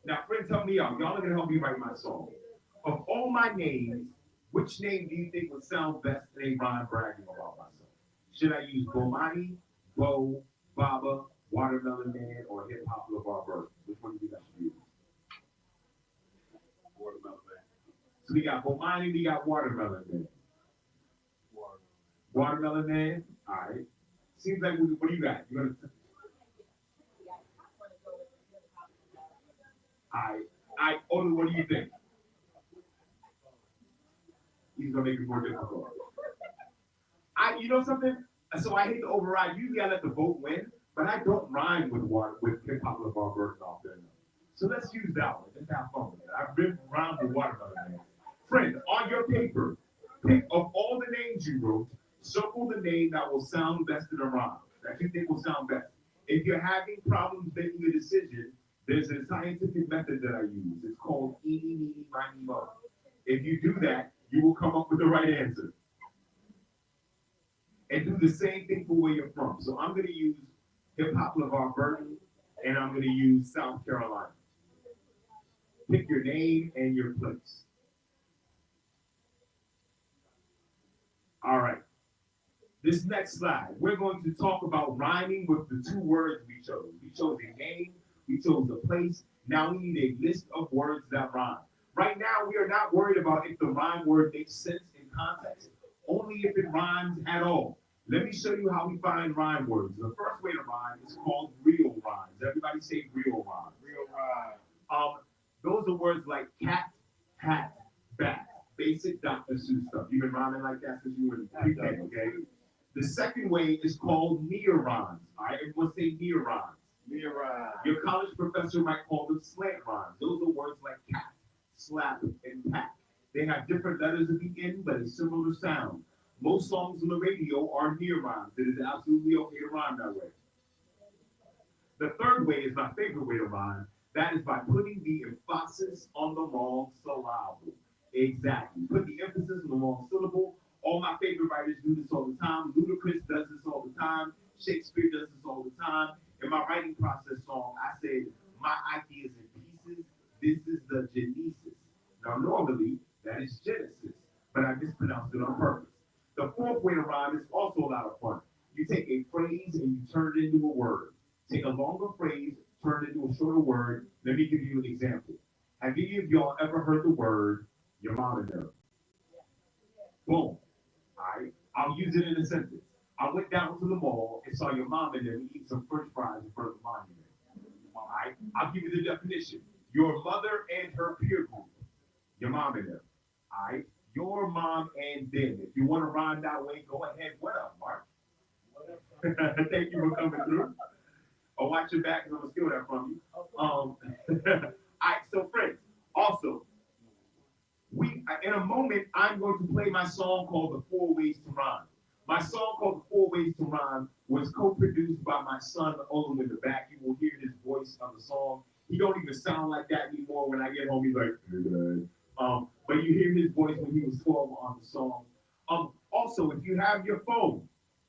Now, friends, help me out. Y'all are going to help me write my song. Of all my names, which name do you think would sound best in a rhyme bragging about myself? Should I use Bomani, Bo, Baba, Watermelon Man, or Hip Hop LeVar Burton? Which one do you guys use? Watermelon Man. So we got Bomani, we got Watermelon Man. Watermelon Man? All right. Seems like, what do you got? You're going to... Oli, what do you think? He's gonna make it more difficult. You know something? So I hate to override. Usually I let the vote win, but I don't rhyme with Hip Hop LeVar Burton off there. So let's use that one. Let's have fun with it. I've been around with Watermelon Man. Friend, on your paper, pick of all the names you wrote, circle the name that will sound best in a rhyme, that you think will sound best. If you're having problems making a decision, there's a scientific method that I use. It's called eeny, meeny, miny, mo. If you do that, you will come up with the right answer. And do the same thing for where you're from. So I'm going to use Hip Hop LeVar Burton, and I'm going to use South Carolina. Pick your name and your place. All right. This next slide, we're going to talk about rhyming with the two words we chose. We chose a name, we chose a place. Now we need a list of words that rhyme. Right now, we are not worried about if the rhyme word makes sense in context, only if it rhymes at all. Let me show you how we find rhyme words. The first way to rhyme is called real rhymes. Everybody say real rhymes. Real rhyme. Those are words like cat, hat, bat. Basic Dr. Seuss stuff. You've been rhyming like that since you were in pre-K, okay? The second way is called near rhymes. All right, everyone say near rhymes. Near rhyme. Your college professor might call them slant rhymes. Those are words like cat, slap, and pack. They have different letters at the end, but a similar sound. Most songs on the radio are near rhymes. It is absolutely okay to rhyme that way. The third way is my favorite way to rhyme. That is by putting the emphasis on the wrong syllable. Exactly. Put the emphasis on the wrong syllable. All my favorite favorite writers do this all the time. Ludacris does this all the time. Shakespeare does this all the time. In my writing process song, I said, my ideas in pieces, this is the genesis. Now, normally, that is Genesis, but I mispronounced it on purpose. The fourth way to rhyme is also a lot of fun. You take a phrase and you turn it into a word. Take a longer phrase, turn it into a shorter word. Let me give you an example. Have any of y'all ever heard the word your mom and them? Boom. All right. I'll use it in a sentence. I went down to the mall and saw your mom and them eat some French fries in front of the monument. All right. I'll give you the definition. Your mother and her peer group. Your mom and them. All right. Your mom and them. If you want to rhyme that way, go ahead. What up, Mark? Thank you for coming through. I'll watch your back because I'm going to steal that from you. All right. So, friends, also, in a moment, I'm going to play my song called The Four Ways to Rhyme. My song called The Four Ways to Rhyme was co-produced by my son, Olu, in the back. You will hear his voice on the song. He don't even sound like that anymore. When I get home, he's like, hey, guys. But you hear his voice when he was 12 on the song. Also, if you have your phone,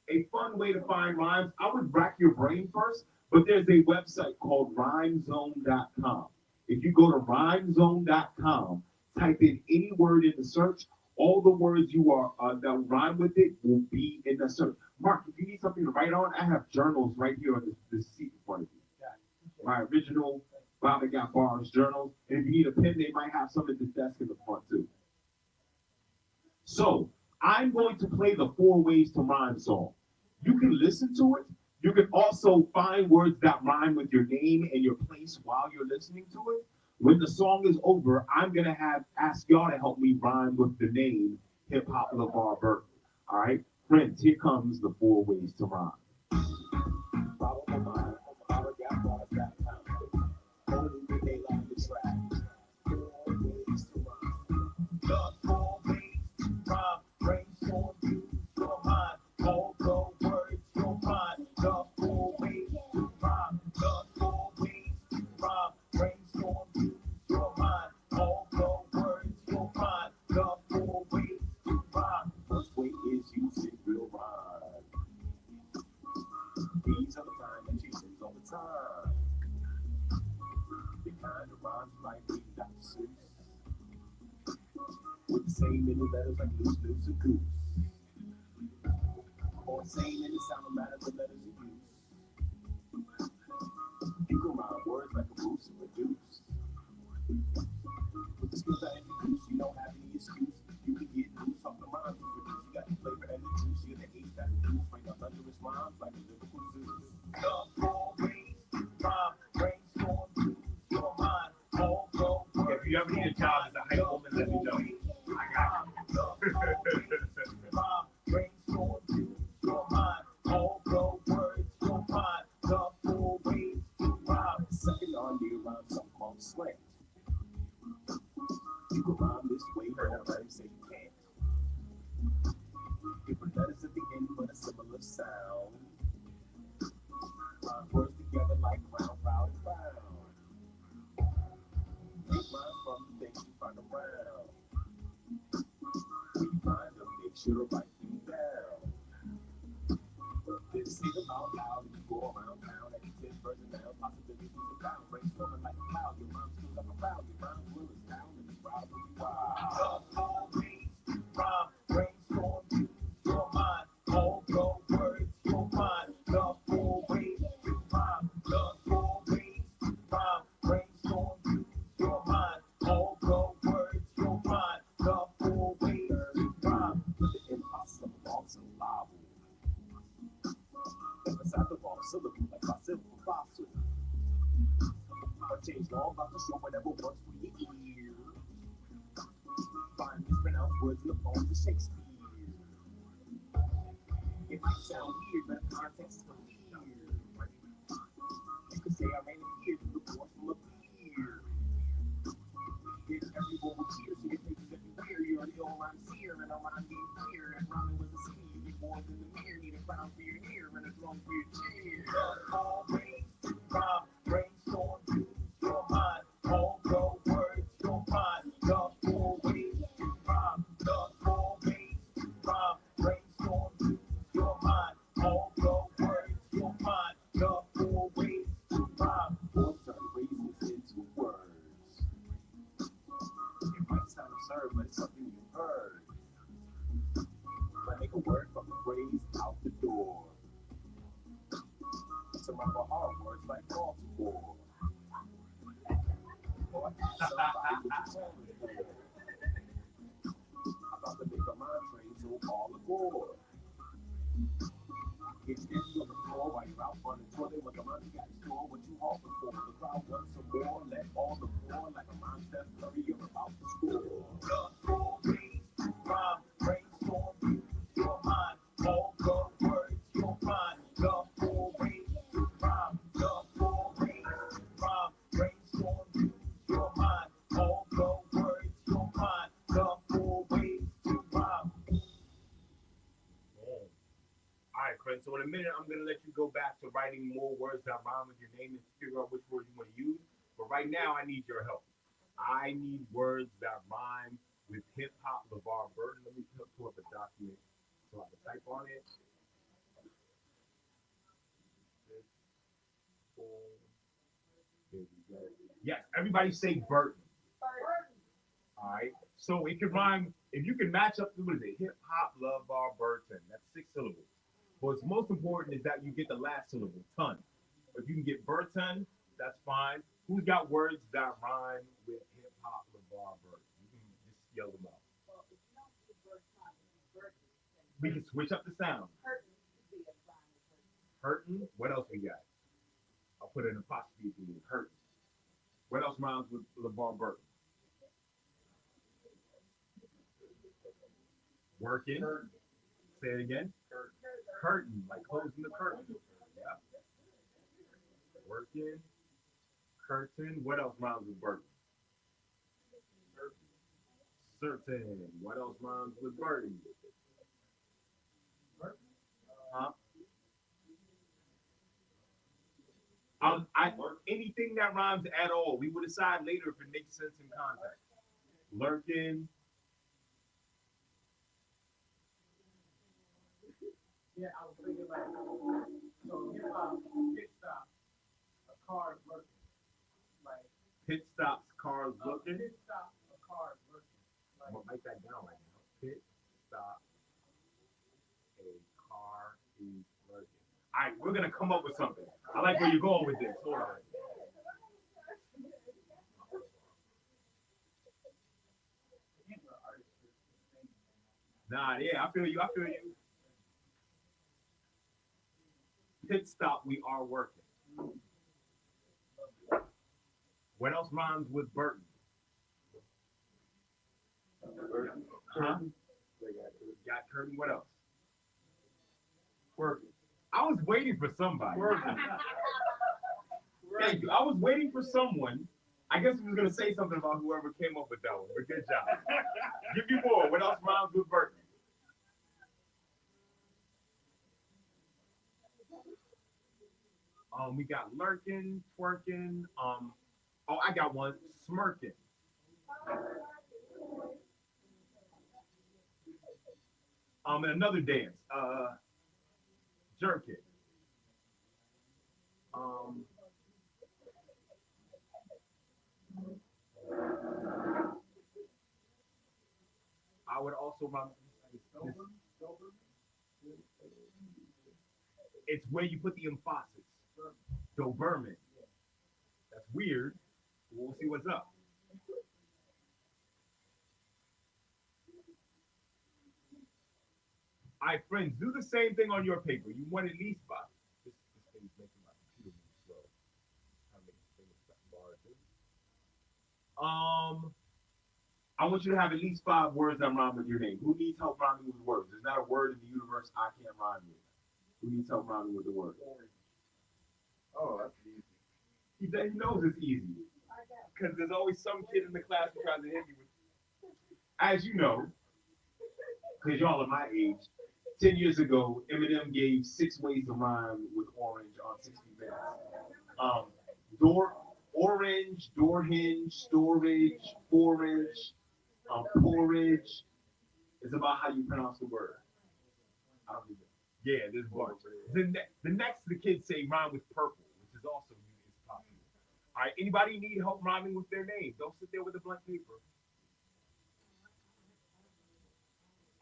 a fun way to find rhymes, I would rack your brain first, but there's a website called rhymezone.com. If you go to rhymezone.com, type in any word in the search, all the words you are that rhyme with it will be in the search. Mark, if you need something to write on, I have journals right here on this seat in front of you. My original Bobby Got Bars journals. And if you need a pen, they might have some at the desk in the front too. So I'm going to play the Four Ways to Rhyme song. You can listen to it. You can also find words that rhyme with your name and your place while you're listening to it. When the song is over, I'm gonna ask y'all to help me rhyme with the name Hip Hop LeVar Burton. All right, friends, here comes the Four Ways to Rhyme. Follow my mind, follow got bars that time. Only when they line the track. Four ways to rhyme. The four ways to rhyme. Brainstorm, use your mind. All the words you'll find. The four ways to rhyme. The four ways to rhyme. Brainstorm, use your mind. All the words you'll find. The four ways to rhyme. First way is using real rhyme. These are the kind that you use all the time. The kind of rhymes like we got to Seuss. With the same many letters like loose, loose, and goose. Or same any sound matter the letters you use. You can rhyme words like a goose and a deuce. With the skills I introduce, you don't have any excuse. You can get loose off the rhymes you produce. You got the flavor and the juice. You're the ace that produce. Bring up thunderous rhymes like a lyrical Zeus. The four ways to rhyme. Brainstorm, use your mind. All the words. If you ever need a job as a hype woman, let me know. I got you. The four ways to rhyme. Brainstorm, use your mind. All the words you'll find. The four ways to rhyme. Second on the rhyme, something called slang. You can rhyme this way, but I say you can't. Different letters at the end, but a similar sound. Rhyme words together like round, proud, and found. Make rhymes from the things you find around. When you find them, make sure to write them down. Then say them out loud and you go around town at your 10 version now. Possibilities abound, brainstorming like a cloud. Your rhymes feel like a crowd. Your rhymes will is down and you ride when you wild. The four ways to rhyme, brainstorm, use your mind. All the words you'll find. The four ways to rhyme. The four ways to rhyme, brainstorm, use your mind. All the words you'll find. The four ways to rhyme. The impossible also liable. Emphasize the wrong syllable like my simple fossil. Or change long about to show whatever works for your ear. Find mispronounced words in the poems of Shakespeare. It might sound weird, but the context is clear. You can say I ran in here through the course from a beer. It's everyone with cheers, so your faces everywhere. You're the old rhyme seer, and I'm being clear. And rhyming was a skill, you get more than the mirror. Need a crown for your ear, and a drum for your chair. All ways to rhyme, brainstorm, use your mind. All the words you'll find. The four ways to rhyme. The four ways to rhyme. you heard. I make a word from the phrase out the door. To my hard words like Baltimore. Oh, I got somebody with the talent. I'm about to make a mind train, so all aboard. It's empty on the floor while you're out on the toilet. What the money got in store, what you hawking for? The crowd wants some more, let all the more like a mind Steph Curry, you're about to score. The floor raise, rhyme, brainstorm, use your mind. All the words you'll find. The floor raise, rhyme, the floor raise, rhyme, brainstorm, use your mind. All the words you'll find. The floor raise to rhyme. All right, Chris. So in a minute, I'm gonna let you go back to writing more words that rhyme with your name and figure out which word you want to use. But right now, I need your help. I need words that rhyme with hip hop, LeVar Burton. Let me pull up a document so I can type on it. There we go. Yes, everybody say Burton. All right. So it can rhyme. If you can match up to what is it? Hip hop, LeVar Burton. That's 6 syllables. What's most important is that you get the last syllable, ton. If you can get Burton, that's fine. Who's got words that rhyme with hip hop, LeVar Burton? You can just yell them out. We can switch up the sound. Hurtin. What else we got? I'll put an apostrophe at the end. Hurtin. What else rhymes with LeVar Burton? Working. Say it again. Curtain, like closing the curtain. Yeah. Working. Curtain. What else rhymes with Burton? Certain. What else rhymes with Burton? Huh? Anything that rhymes at all. We will decide later if it makes sense in context. Lurking. Yeah, I was thinking like, so hip hop, pit stop, a car is lurking. Like, Pit stops, cars looking. pit stop, a car is lurking. I'm gonna write that down right now. Pit stop, a car is lurking. All right, we're gonna come up with something. I like where you're going with this. Hold on. Nah, yeah, I feel you. Pit stop, we are working. What else rhymes with Burton? Huh? Got curtain. What else? Working. I was waiting for somebody. Working. Thank you. I was waiting for someone. I guess we was gonna say something about whoever came up with that one, but good job. Give me more. What else rhymes with Burton? We got lurking, twerking. I got one. Smirking. And another dance. Jerking. I would also run. It's where you put the emphasis. Doberman. That's weird. We'll see what's up. All right, friends, do the same thing on your paper. You want at least 5. This thing's making my computer move slow. I'm making things larger. I want you to have at least 5 words that rhyme with your name. Who needs help rhyming with words? There's not a word in the universe I can't rhyme with. Who needs help rhyming with the word? Oh, that's easy. He knows it's easy. Because there's always some kid in the class who tries to hit me with. As you know, because y'all are my age, 10 years ago, Eminem gave 6 ways to rhyme with orange on 60 Minutes. Orange, door hinge, storage, forage, porridge. It's about how you pronounce the word. I don't even. Yeah, there's bunch. The next the kids say rhyme with purple, which is also is popular. All right, anybody need help rhyming with their name? Don't sit there with a blank paper.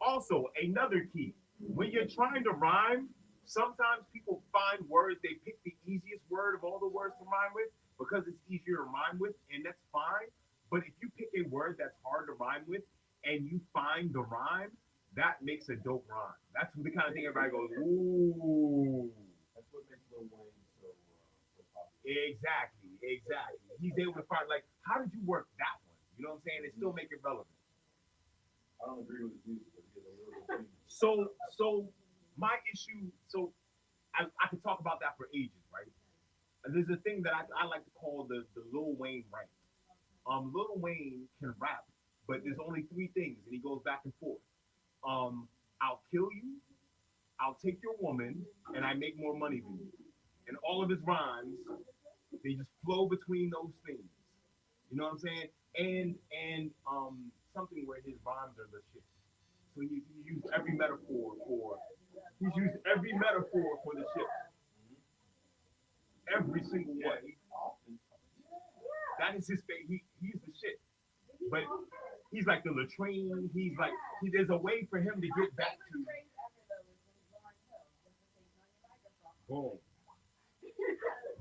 also another key. When you're trying to rhyme, sometimes people find words, they pick the easiest word of all the words to rhyme with because it's easier to rhyme with, and that's fine. But if you pick a word that's hard to rhyme with and you find the rhyme, that makes a dope rhyme. That's the kind of thing everybody goes, ooh. That's what makes Lil Wayne so popular. Exactly, exactly. He's able to find, like, how did you work that one? You know what I'm saying? And still make it relevant. I don't agree with his music, but he has a little bit. So my issue, I could talk about that for ages, right? And there's a thing that I like to call the Lil Wayne rank. Lil Wayne can rap, but there's only three things, and he goes back and forth. I'll kill you, I'll take your woman, and I make more money than you. And all of his rhymes, they just flow between those things. You know what I'm saying? And something where his rhymes are the shit. So he used every metaphor for the shit. Every single one. That is his thing. He's the shit. But he's like the latrine. There's a way for him to get back to. Boom.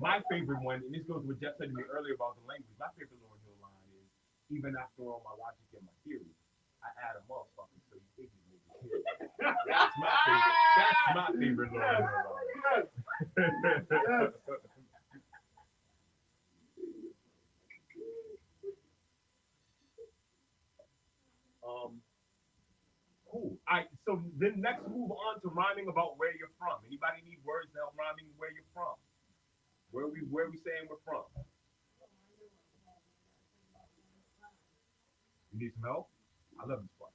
My favorite one, and this goes with what Jeff said to me earlier about the language. My favorite Lauryn Hill line is, even after all my logic and my theory, I add a motherfucker so you think you make it clear. That's my favorite. That's my favorite Lauryn Hill line. Yes. Cool. All right, so then next move on to rhyming about where you're from. Anybody need words to help rhyming where you're from? Where we saying we're from? You need some help? I love this part.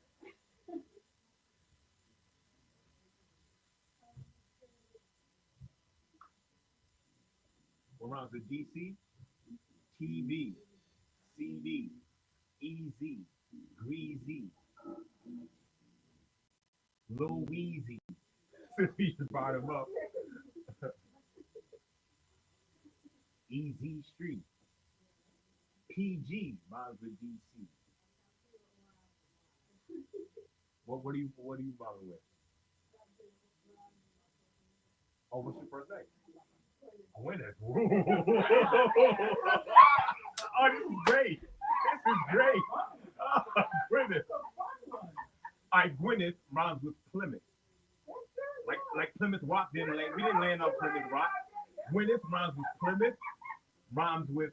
What rhymes with DC? TV, CD, Easy, Greasy, Lil Weezy. We just brought him up. Easy Street. PG rhymes with DC. What are you bothering with? Oh, what's your first name? Gwyneth. Oh, this is great. This is great. Oh, Gwyneth. All right, Gwyneth rhymes with Plymouth. Like Plymouth Rock didn't land. We didn't land on Plymouth Rock. Gwyneth rhymes with Plymouth. Rhymes with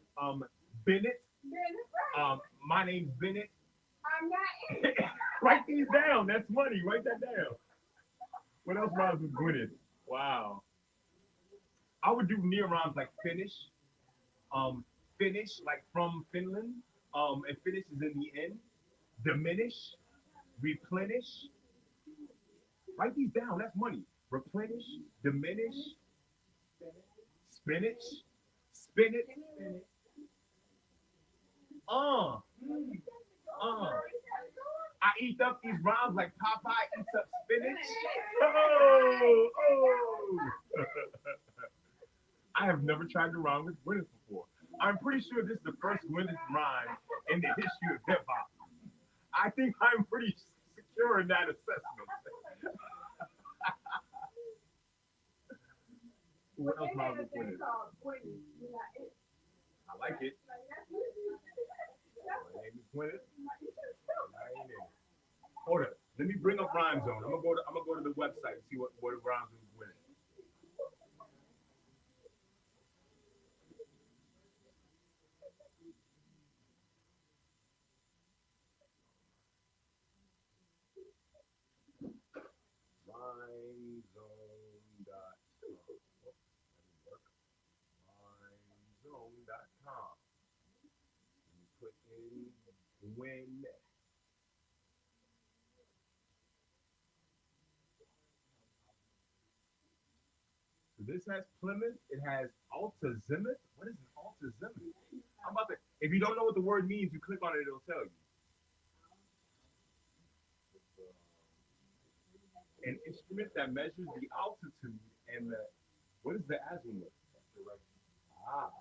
Bennett. My name's Bennett. I'm not in. Write these down. That's money. Write that down. What else rhymes with Gwyneth? Wow. I would do near rhymes like finish. Finish, like from Finland. And finish is in the end. Diminish. Replenish. Write these down. That's money. Replenish. Diminish. Spinach. Spinach. I eat up these rhymes like Popeye eats up spinach. Oh. I have never tried to rhyme with Gwyneth before. I'm pretty sure this is the first Gwyneth rhyme in the history of hip hop. I think I'm pretty secure in that assessment. What else rhymes with Gwyneth? I like it. My name is Gwyneth. I ain't in. Hold up. Let me bring up Rhyme Zone. I'm gonna go to the website and see what rhymes with Gwyneth. RhymeZone.com. Let me put in Gwyneth. So this has Plymouth. It has Altazimuth. What is an Altazimuth? I'm about to. If you don't know what the word means, you click on it. It'll tell you. An instrument that measures the altitude and the. What is the azimuth? Ah.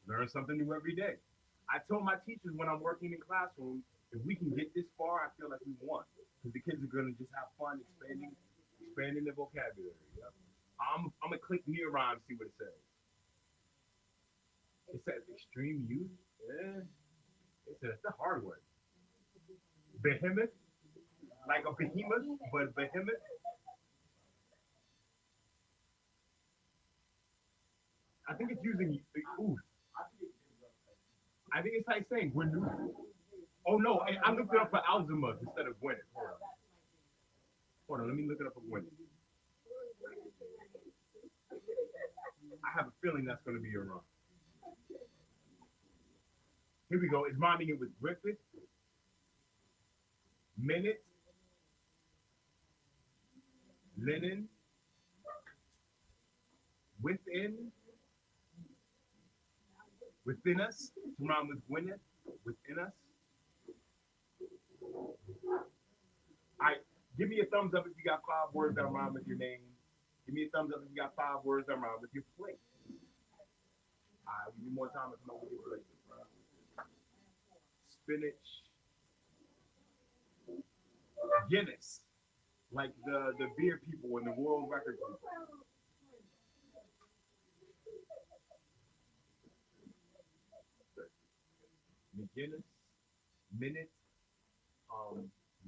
Learn something new every day. I told my teachers when I'm working in classrooms, if we can get this far, I feel like we won. Because the kids are gonna just have fun expanding their vocabulary. Yep. I'm gonna click near rhyme, see what it says. It says extreme youth. Yeah. It says the hard one. Behemoth, like a behemoth, but behemoth. I think it's using oof. I think it's like saying Gwyneth. Oh no, I looked it up for Alzheimer's instead of Gwyneth. Hold on, let me look it up for Gwyneth. I have a feeling that's going to be your rhyme. Here we go. It's rhyming it with Griffith, minute, linen, within us, to rhyme with Gwyneth, within us. All right, give me a thumbs up if you got 5 words that rhyme with your name. Give me a thumbs up if you got 5 words that rhyme with your place. I'll give you more time to come up with your place. Spinach, Guinness, like the beer people and the world record people. McGinnis, minute,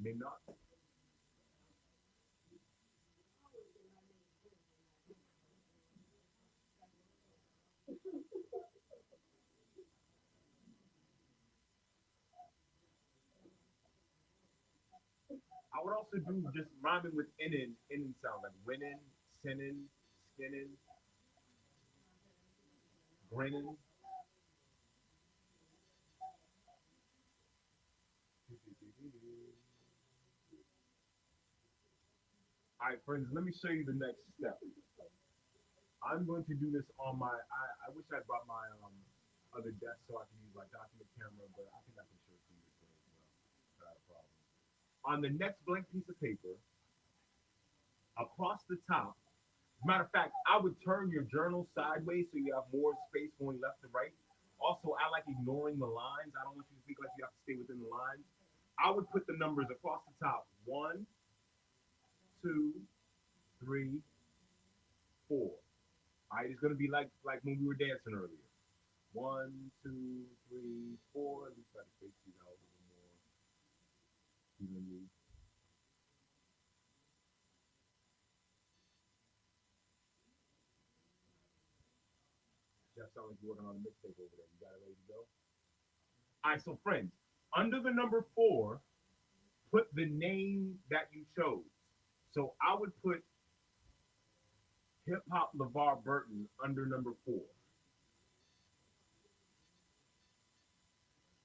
minute. I would also do just rhyming with in sound, like winning, sinning, skinning, grinning. All right, friends, let me show you the next step. I'm going to do this on my, I wish I brought my other desk so I can use my document camera, but I think I can show it to you this way as well. Not a problem. On the next blank piece of paper, across the top, matter of fact, I would turn your journal sideways so you have more space going left to right. Also, I like ignoring the lines. I don't want you to think like you have to stay within the lines. I would put the numbers across the top. 1, 2, 3, 4. All right, it's gonna be like when we were dancing earlier. 1, 2, 3, 4. At least try to space these out a little more evenly. Jeff sounds like you're working on a mixtape over there. You got it ready to go? All right, so friends, under the number 4, put the name that you chose. So I would put Hip Hop LeVar Burton under number 4.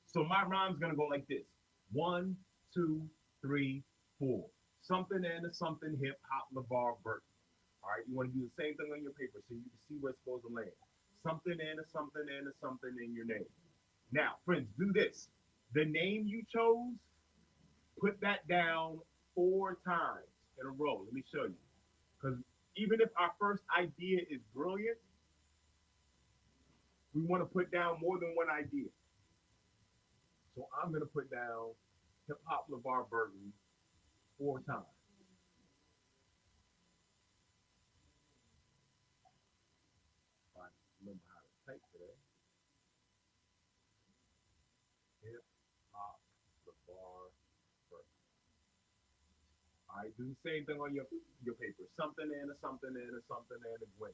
So my rhyme's gonna go like this: 1, 2, 3, 4. Something and a something hip hop LeVar Burton. All right, you want to do the same thing on your paper so you can see where it's supposed to land. Something and a something and a something in your name. Now, friends, do this. The name you chose, put that down 4 times in a row. Let me show you. Because even if our first idea is brilliant, we want to put down more than one idea. So I'm going to put down Hip Hop LeVar Burton 4 times. I remember how to type today. Hip Hop LeVar Burton. All right, do the same thing on your paper. Something and a something and a something and a Gwen.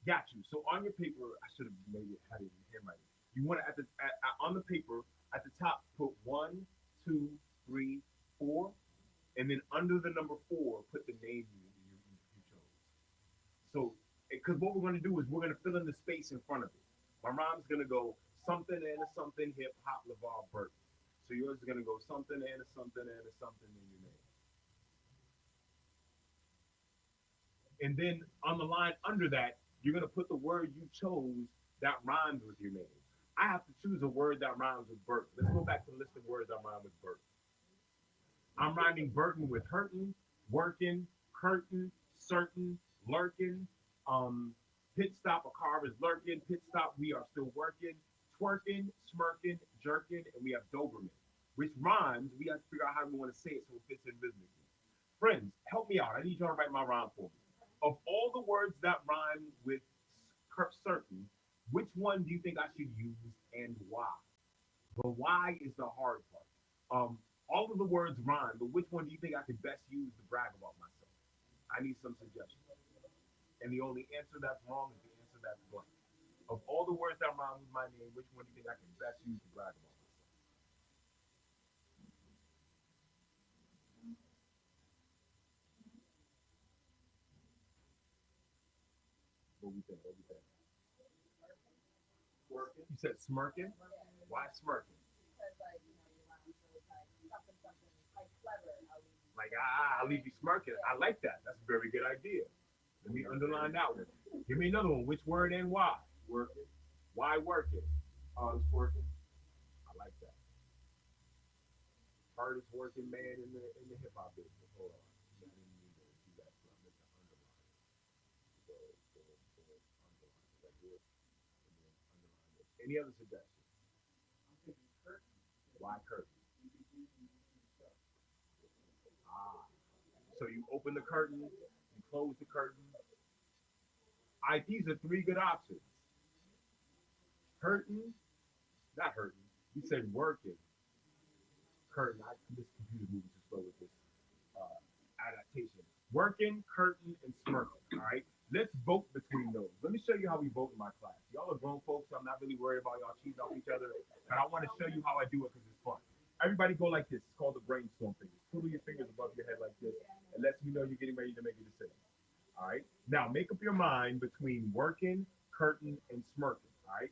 Got you. So on your paper, I should have maybe had it in handwriting. You want to on the paper at the top put 1, 2, 3, 4, and then under the number 4 put the name you chose. So because what we're going to do is we're going to fill in the space in front of it. My rhyme's going to go something and a something hip hop LeVar Burton. So yours is going to go something and a something and a something in your name. And then on the line under that, you're going to put the word you chose that rhymes with your name. I have to choose a word that rhymes with Burton. Let's go back to the list of words that rhyme with Burton. I'm rhyming Burton with hurtin', working, curtain, certain, lurking, Pit stop, a car is lurking. Pit stop, we are still working. Twerking, smirking, jerking, and we have Doberman, which rhymes. We have to figure out how we want to say it so it fits in business. Friends, help me out. I need y'all to write my rhyme for me. Of all the words that rhyme with certain, which one do you think I should use and why? The why is the hard part. All of the words rhyme, but which one do you think I could best use to brag about myself? I need some suggestions. And the only answer that's wrong is the answer that's blank. Of all the words that rhyme with my name, which one do you think I can best use to brag about myself? What we think? What we think? Working. You said smirking? Why smirking? Because like, you know, your mom was like something, something, like clever. Like, I'll leave you smirking. I like that. That's a very good idea. Let me underline that one. Give me another one. Which word and why? Working. Why working? Hardest working. I like that. Hardest working man in the hip hop business. Hold on. I didn't mean to do that. So I meant to underline. So underline right here. And then underline this. Any other suggestions? I'm thinking curtain. Why curtain? You could use stuff. Ah. So you open the curtain, you close the curtain. All right, these are three good options. Hurting, not hurting. You said working. Curtain. This computer moving too slow with this adaptation. Working, curtain, and smirking. All right. Let's vote between those. Let me show you how we vote in my class. Y'all are grown folks, so I'm not really worried about y'all cheating off each other. But I want to show you how I do it because it's fun. Everybody go like this. It's called the brainstorm fingers. Twiddle your fingers above your head like this. It lets me know you're getting ready to make a decision. All right. Now make up your mind between working, curtain, and smirking. All right.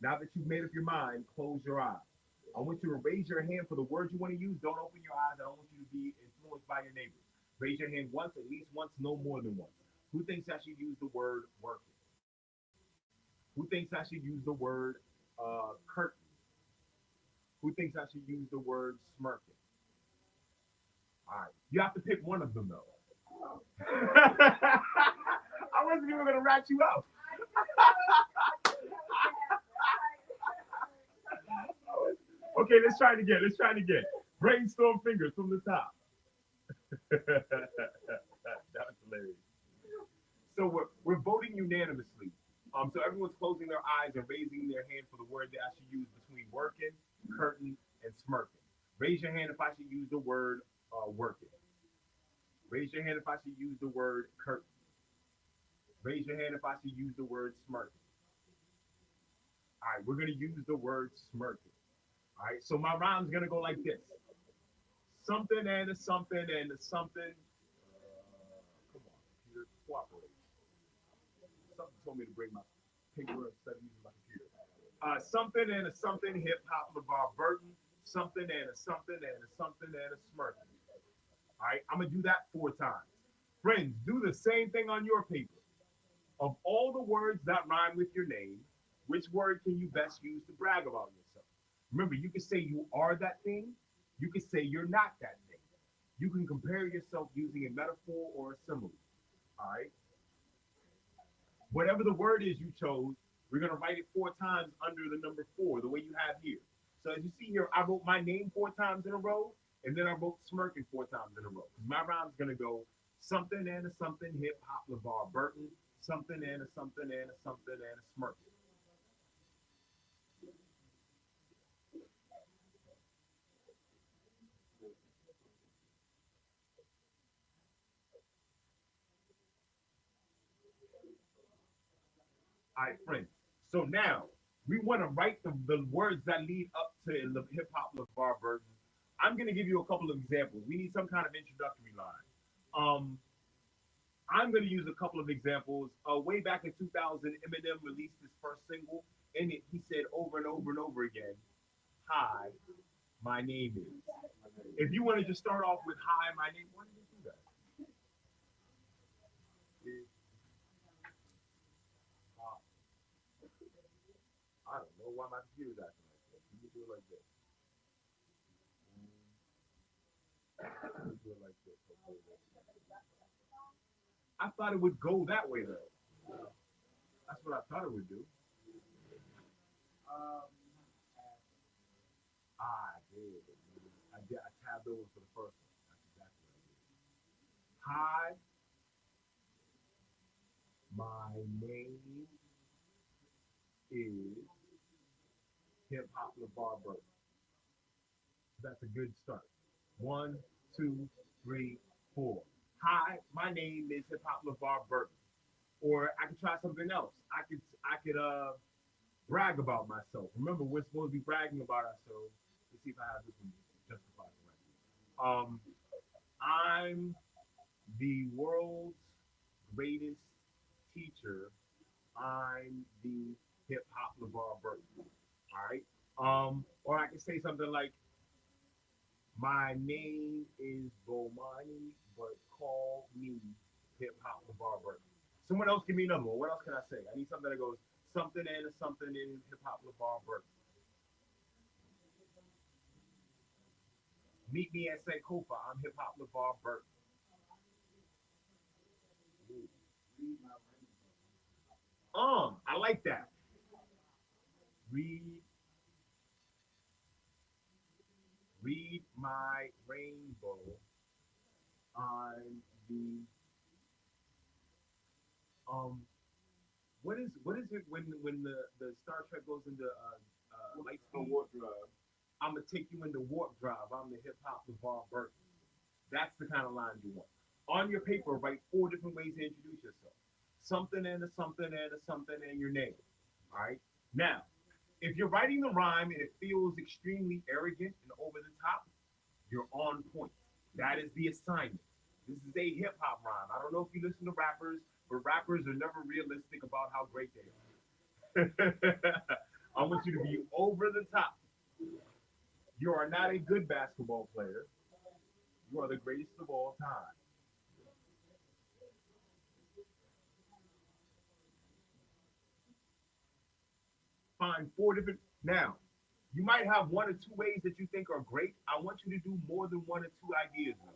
Now that you've made up your mind, close your eyes. I want you to raise your hand for the words you want to use. Don't open your eyes. I don't want you to be influenced by your neighbors. Raise your hand once, at least once, no more than once. Who thinks I should use the word working? Who thinks I should use the word curtain? Who thinks I should use the word smirking? All right. You have to pick one of them, though. I wasn't even going to rat you out. Okay, let's try it again. Let's try it again. Brainstorm fingers from the top. That was hilarious. So we're voting unanimously. So everyone's closing their eyes and raising their hand for the word that I should use between working, curtain, and smirking. Raise your hand if I should use the word working. Raise your hand if I should use the word curtain. Raise your hand if I should use the word smirking. All right, we're going to use the word smirking. All right, so my rhyme's going to go like this. Something and a something and a something. Come on, computer, cooperate. Something told me to bring my paper instead of using my computer. Something and a something, hip hop, LeVar Burton. Something and a something and a something and a smirking. All right, I'm going to do that 4 times. Friends, do the same thing on your paper. Of all the words that rhyme with your name, which word can you best use to brag about yourself? Remember, you can say you are that thing. You can say you're not that thing. You can compare yourself using a metaphor or a simile. All right? Whatever the word is you chose, we're going to write it 4 times under the number 4, the way you have here. So as you see here, I wrote my name 4 times in a row, and then I wrote smirking 4 times in a row. My rhyme's going to go something and a something, hip hop, LeVar Burton, something and a something and a something and a smirking. All right, friends. So now we want to write the words that lead up to the hip hop LeVar Burton. I'm going to give you a couple of examples. We need some kind of introductory line. I'm going to use a couple of examples. Way back in 2000, Eminem released his first single. In it, he said over and over and over again, "Hi, my name is." If you want to just start off with "Hi, my name," why did you do that? I don't know why my computer's acting like this. You can do it like this. You do it like this. I thought it would go that way though. That's what I thought it would do. Um, I did. I did. I tabbed over for the first one. That's exactly what I did. Hi, my name is Hip Hop LeVar Burton. That's a good start. One, two, three, four. Hi, my name is Hip Hop LeVar Burton. Or I could try something else. I could brag about myself. Remember, we're supposed to be bragging about ourselves. Let's see if I have this one justified correctly. I'm the world's greatest teacher. I'm the hip hop LeVar Burton. All right. Or I can say something like, my name is Bomani, but call me hip hop LeVar Burton. Someone else give me another one. What else can I say? I need something that goes something and a something in hip hop LeVar Burton. Meet me at Sankofa. I'm hip hop LeVar Burton. I like that. Read, read my rainbow. I'm the um. What is it when the Star Trek goes into light speed? Warp drive. I'm gonna take you into warp drive. I'm the hip hop LeVar Burton. That's the kind of line you want. On your paper, write four different ways to introduce yourself. Something and a something and a something and your name. All right. Now, if you're writing the rhyme and it feels extremely arrogant and over the top, you're on point. That is the assignment. This is a hip hop rhyme. I don't know if you listen to rappers, but rappers are never realistic about how great they are. I want you to be over the top. You are not a good basketball player. You are the greatest of all time. Find four different. Now, you might have one or two ways that you think are great. I want you to do more than one or two ideas, though.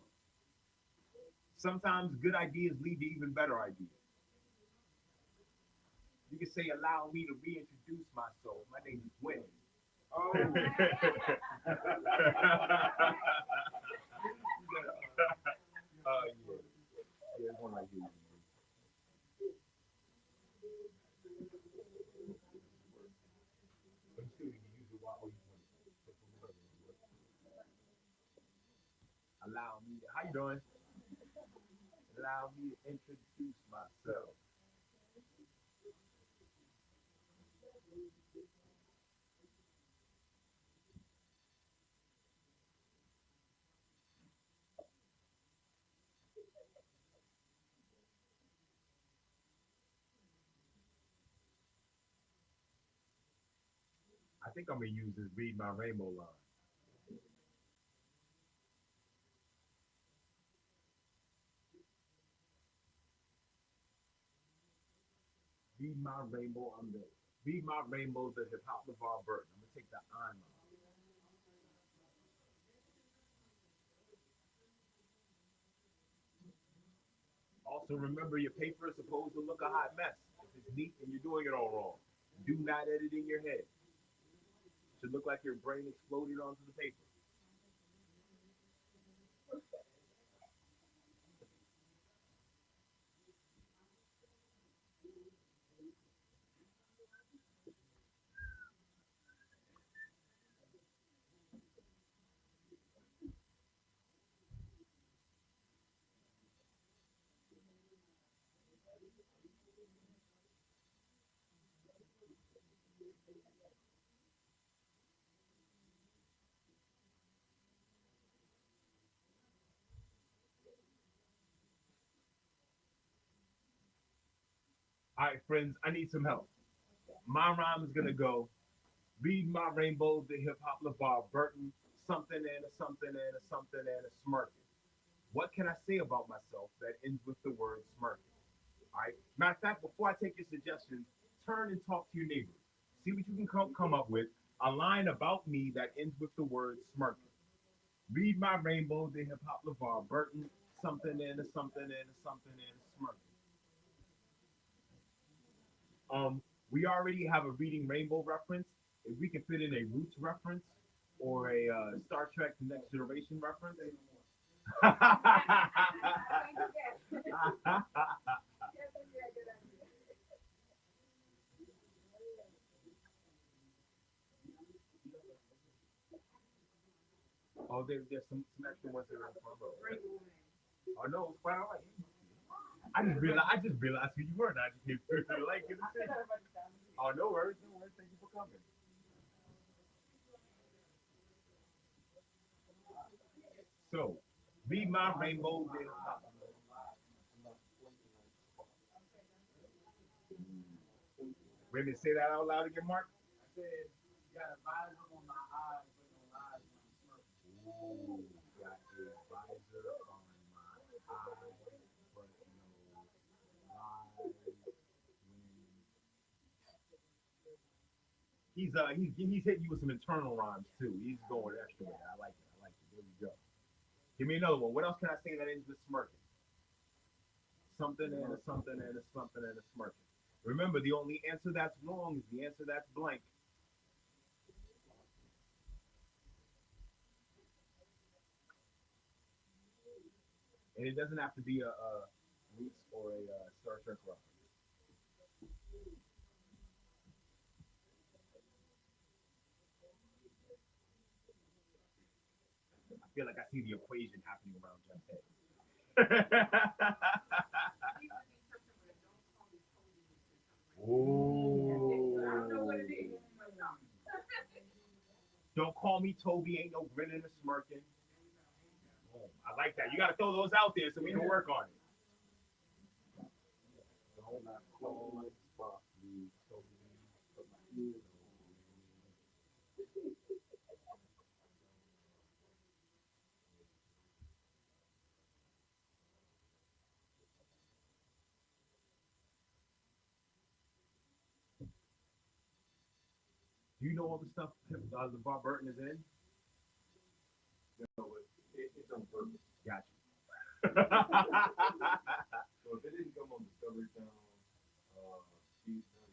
Sometimes good ideas lead to even better ideas. You can say, allow me to reintroduce myself. My name is Gwen. Oh, Yeah. There's one right here. But you still need to use it while you want it. Allow me to, how you doing? Allow me to introduce myself. I think I'm gonna use this read my rainbow line. Read my rainbow, I'm the read my rainbow, the hip hop LeVar Burton. I'm gonna take the I'm out. Also remember your paper is supposed to look a hot mess. If it's neat and you're doing it all wrong. Do not edit in your head. It should look like your brain exploded onto the paper. All right, friends, I need some help. My rhyme is gonna go read my rainbow, the hip hop LeVar Burton, something and a something and a something and a smirking. What can I say about myself that ends with the word smirking? All right. Matter of fact, before I take your suggestions, turn and talk to your neighbors. See what you can come up with. A line about me that ends with the word smirking. Read my rainbow, the hip hop LeVar Burton, something and a something and a something and a smirking. We already have a Reading Rainbow reference. If we can fit in a Roots reference or a Star Trek Next Generation reference. Oh, there's some extra ones that are in front of. Oh no, it's quite all right. I just realized who you were, and I just didn't feel like it. Oh, no worries, no worries. Thank you for coming. So, read my rainbow. Wait a minute, say that out loud again, Mark. I said, got a visor on my eyes, but no lies when I'm smirking. Ooh, got a visor on my eye, but no lies when he's hitting you with some internal rhymes too. He's going extra with it. I like it. I like it. There we go. Give me another one. What else can I say that ends with smirking? Something and a something and a something and a smirking. Remember, the only answer that's wrong is the answer that's blank. And it doesn't have to be a Roots or a Star Trek reference. I feel like I see the equation happening around Jeff's head. Ooh. Don't call me Toby, ain't no grinning or smirking. Boom. I like that. You got to throw those out there so we can work on it. Don't call me Toby. Do you know all the stuff LeVar Burton is in? No, it's on purpose. Gotcha. So if it didn't come on Discovery Channel, season,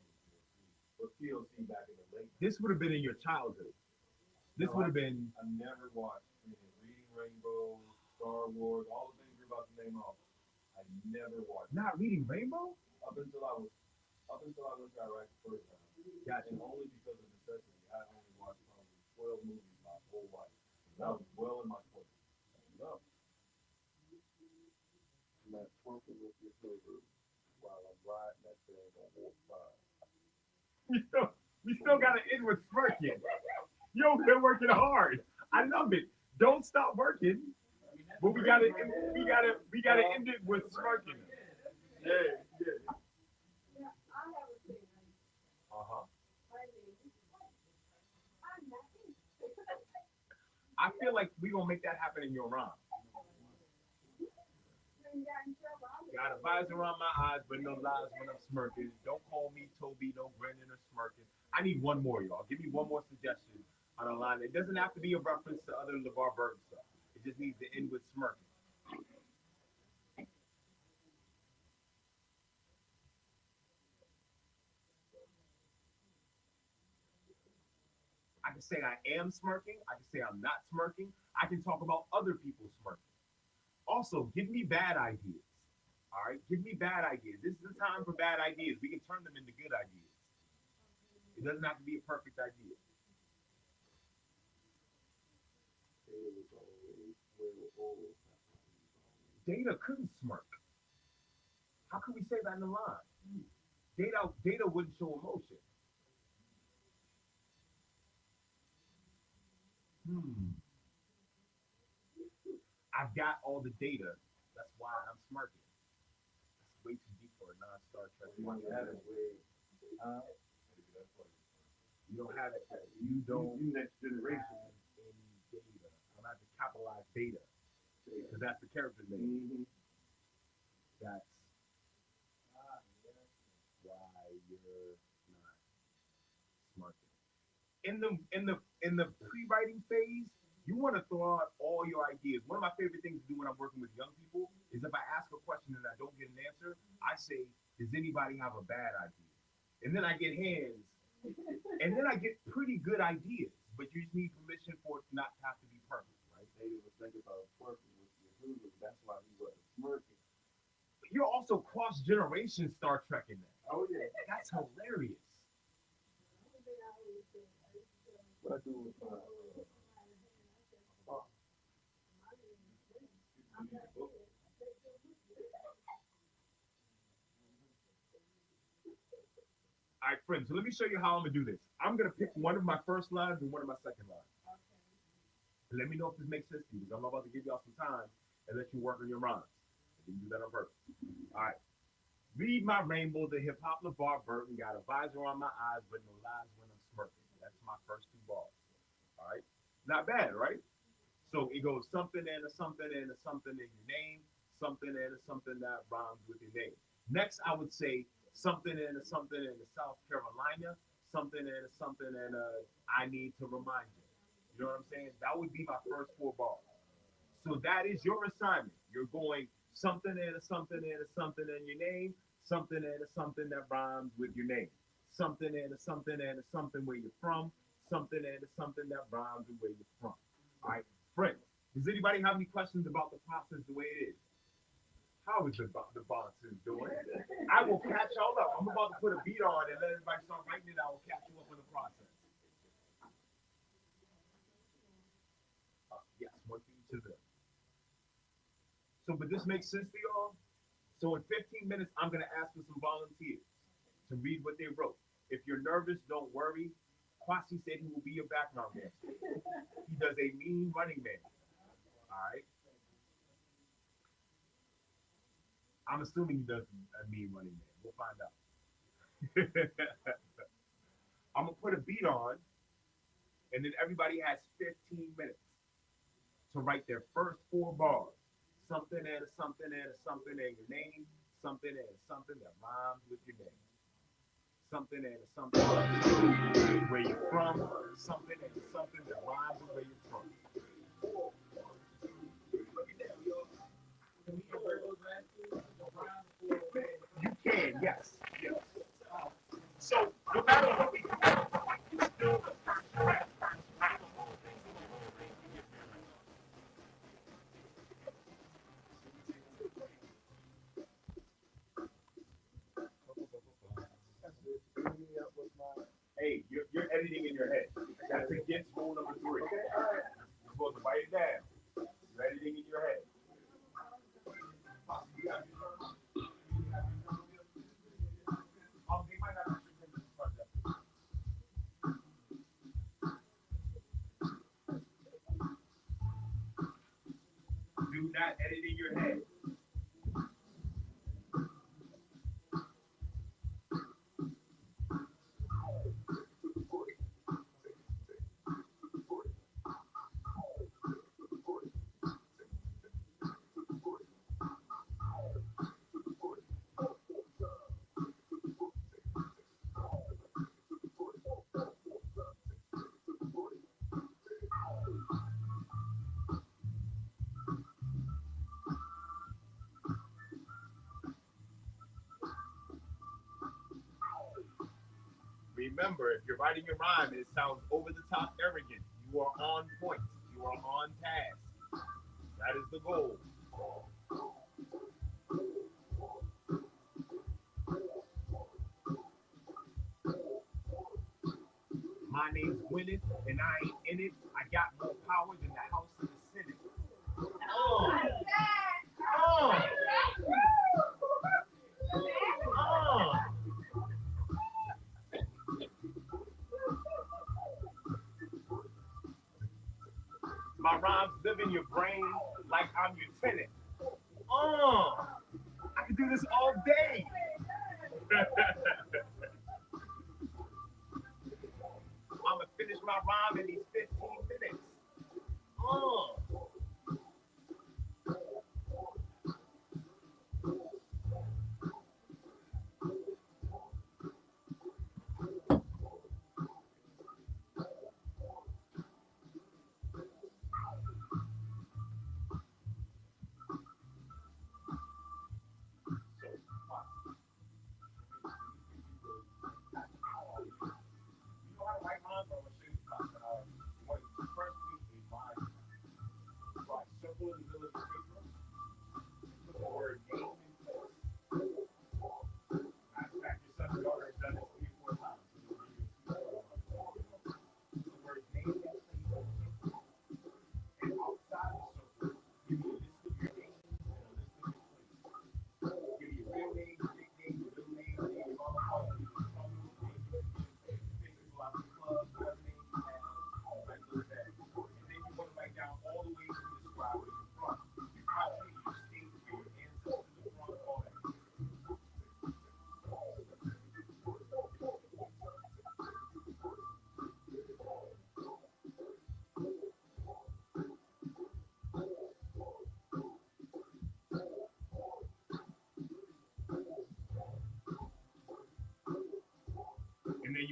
or TLC back in the late, This would have been in your childhood. This would have been. I never watched Reading Rainbow, Star Wars, all the things you're about to name off. I never watched. Not Reading Rainbow? Up until I went to Iraq the first time. Gotcha. And only because of necessity, I only watched probably 12 movies my whole life. And I was well in my 20s. No. I'm not twerking with your finger while I'm riding that thing on walk by. We still got to end with smirking. Yo, we're working hard. I love it. Don't stop working. But we gotta end it with smirking. Yeah, yeah. Yeah, I have a thing. Uh-huh. My name is I'm not in. I feel like we gonna make that happen in your rhyme. When you got in trouble, I'm Got a visor on my eyes, but no lies when I'm smirking. Don't call me Toby, no grinning or smirking. I need one more, y'all. Give me one more suggestion on a line. It doesn't have to be a reference to other LeVar Burton stuff. It just needs to end with smirking. I can say I am smirking. I can say I'm not smirking. I can talk about other people smirking. Also, give me bad ideas. All right, give me bad ideas. This is the time for bad ideas. We can turn them into good ideas. It doesn't have to be a perfect idea. Data couldn't smirk. How could we say that in the line? Data wouldn't show emotion. Hmm. I've got all the data. That's why I'm smirking. That's way too deep for a non-Star Trek. You want to have it way. You don't have it. You don't You next generation. have any data. I'm going to have to capitalize data because that's the character name. Mm-hmm. That's why you're not smirking. In the pre-writing phase, you want to throw out all your ideas. One of my favorite things to do when I'm working with young people is if I ask a question and I don't get an answer, I say, "Does anybody have a bad idea?" and then I get hands, and then I get pretty good ideas. But you just need permission for it not to have to be perfect, right? They was thinking about working with your Hulu. That's why he wasn't smirking. But you're also cross generation Star Trek in that. Oh yeah. That's hilarious. What I do with my All right, friends. So let me show you how I'm gonna do this. I'm gonna pick one of my first lines and one of my second lines. And let me know if this makes sense to you, because I'm about to give y'all some time and let you work on your rhymes. You can do that on purpose. All right. Read my rainbow, the hip hop LeVar Burton, got a visor on my eyes, but no lies when I'm smirking. That's my first two bars. All right. Not bad, right? So it goes something and a something and a something in your name, something and a something that rhymes with your name. Next, I would say something and a something in the South Carolina, something and a something and a I need to remind you. You know what I'm saying? That would be my first four bars. So that is your assignment. You're going something and a something and a something in your name, something and a something that rhymes with your name, something and a something and a something where you're from, something and a something that rhymes with where you're from. All right, friends. Does anybody have any questions about the process the way it is? How is the Bonson doing? I will catch y'all up. I'm about to put a beat on and let everybody start writing it. I will catch you up on the process. Yes, one for each of them. So, but this makes sense to y'all? So in 15 minutes, I'm going to ask for some volunteers to read what they wrote. If you're nervous, don't worry. Kwasi said he will be your background dancer. He does a mean running man. All right? I'm assuming he does a mean running man. We'll find out. I'm going to put a beat on, and then everybody has 15 minutes to write their first four bars. Something and a something and a something and your name, something and a something that rhymes with your name. Something and a something where you're from, something and a something that rhymes with where you're from. You can, yes, yes. So no matter what we do, you still hey, you're editing in your head. That's against rule number 3. Okay, all right. You're supposed to write it down. You're editing in your head. Do not edit in your head. Remember, if you're writing a rhyme and it sounds over the top arrogant, you are on point. You are on task. That is the goal. My name's Gwyneth, and I ain't in it. I got more power than the House and the Senate. My rhymes live in your brain like I'm your tenant. I can do this all day. I'm gonna finish my rhyme in these 15 minutes.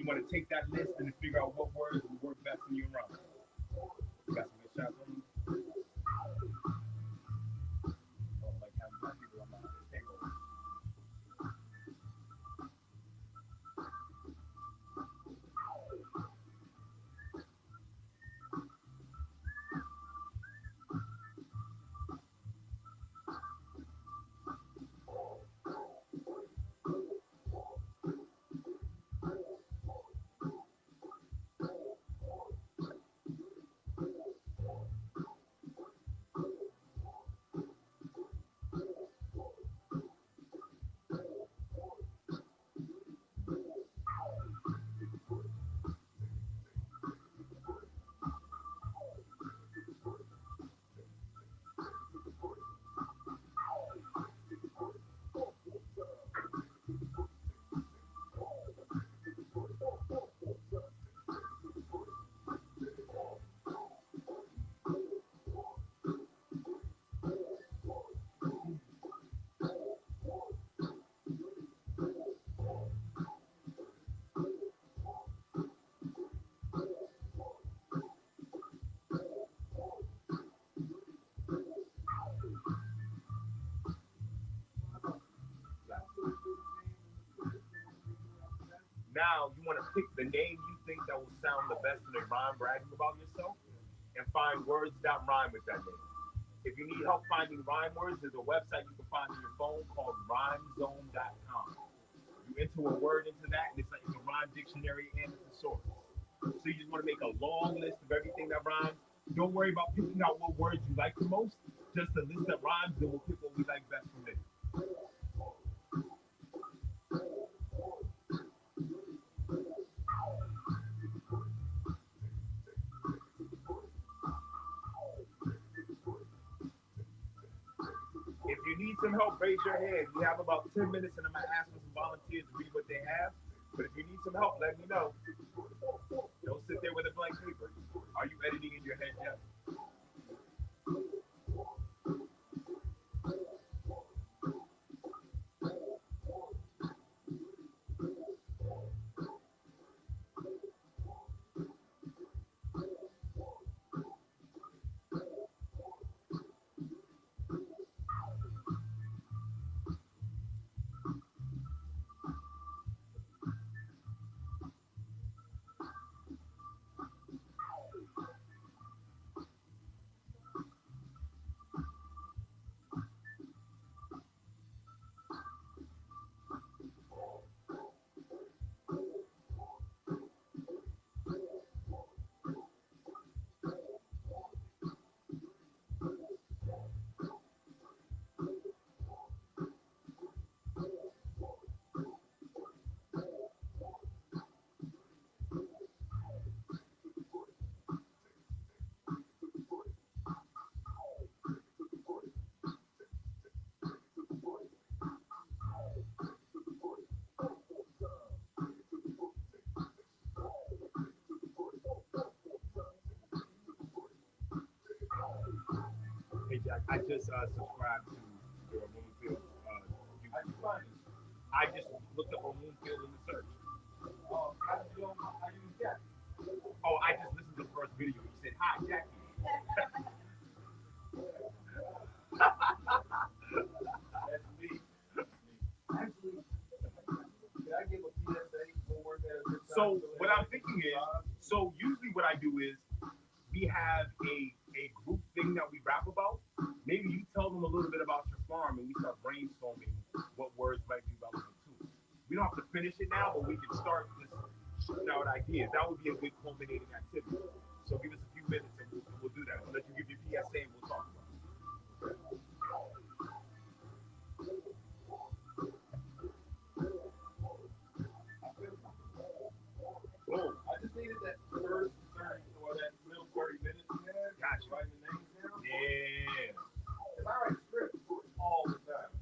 you want to take that list and figure out what words will work best in your rhyme. You got some good shots on you? Oh, like having black people on my table. Now you want to pick the name you think that will sound the best in a rhyme bragging about yourself and find words that rhyme with that name. If you need help finding rhyme words, there's a website you can find on your phone called rhymezone.com. You enter a word into that and it's like it's a rhyme dictionary and a thesaurus. So you just want to make a long list of everything that rhymes. Don't worry about picking out what words you like the most. Just a list that rhymes, then we'll pick what we like best from there. If you need some help, raise your hand. We have about 10 minutes and I'm going to ask for some volunteers to read what they have. But if you need some help, let me know. Don't sit there with a blank paper. Are you editing in your head yet? Hey Jack, I just subscribed to your Moonfield YouTube. I just looked up on Moonfield in the search. How you Jack? Oh, I just listened to the first video. You said, "Hi, Jackie." That's me. Actually, did I give a PSA for that? So what I'm thinking is, so usually what I do is we have a group thing that we rap about. Maybe you tell them a little bit about your farm and we start brainstorming what words might be relevant too. We don't have to finish it now, but we can start just shooting out ideas. That would be a good culminating activity. So give us a few minutes and we'll do that. I'll let you give your PSA and we'll talk about it. Boom. I just needed that first 30 or that middle 30 minutes. Gotcha. Writing the names down. Yeah. Because I write scripts all the time.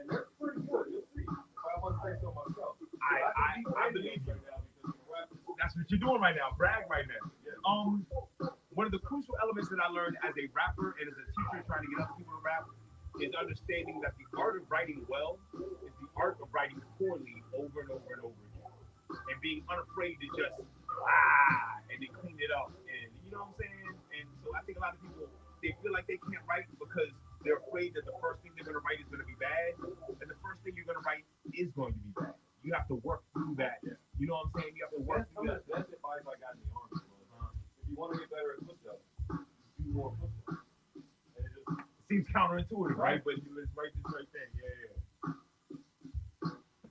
And they're pretty good. You'll see. But I want to say so myself. I believe you. Right now because that's what you're doing right now. Brag right now. Yeah. One of the crucial elements that I learned as a rapper and as a teacher trying to get other people to rap is understanding that the art of writing well is the art of writing poorly over and over and over again. And and being unafraid to just and then clean it up, and you know what I'm saying. And so I think a lot of people, they feel like they can't write because they're afraid that the first thing they're gonna write is gonna be bad, and the first thing you're gonna write is going to be bad. You have to work through that. You know what I'm saying? You have to work through that. That's advice I got in the army. If you want to get better at push-ups, do more push-ups. And it just Seems counterintuitive, right? But it's right this right thing. Yeah.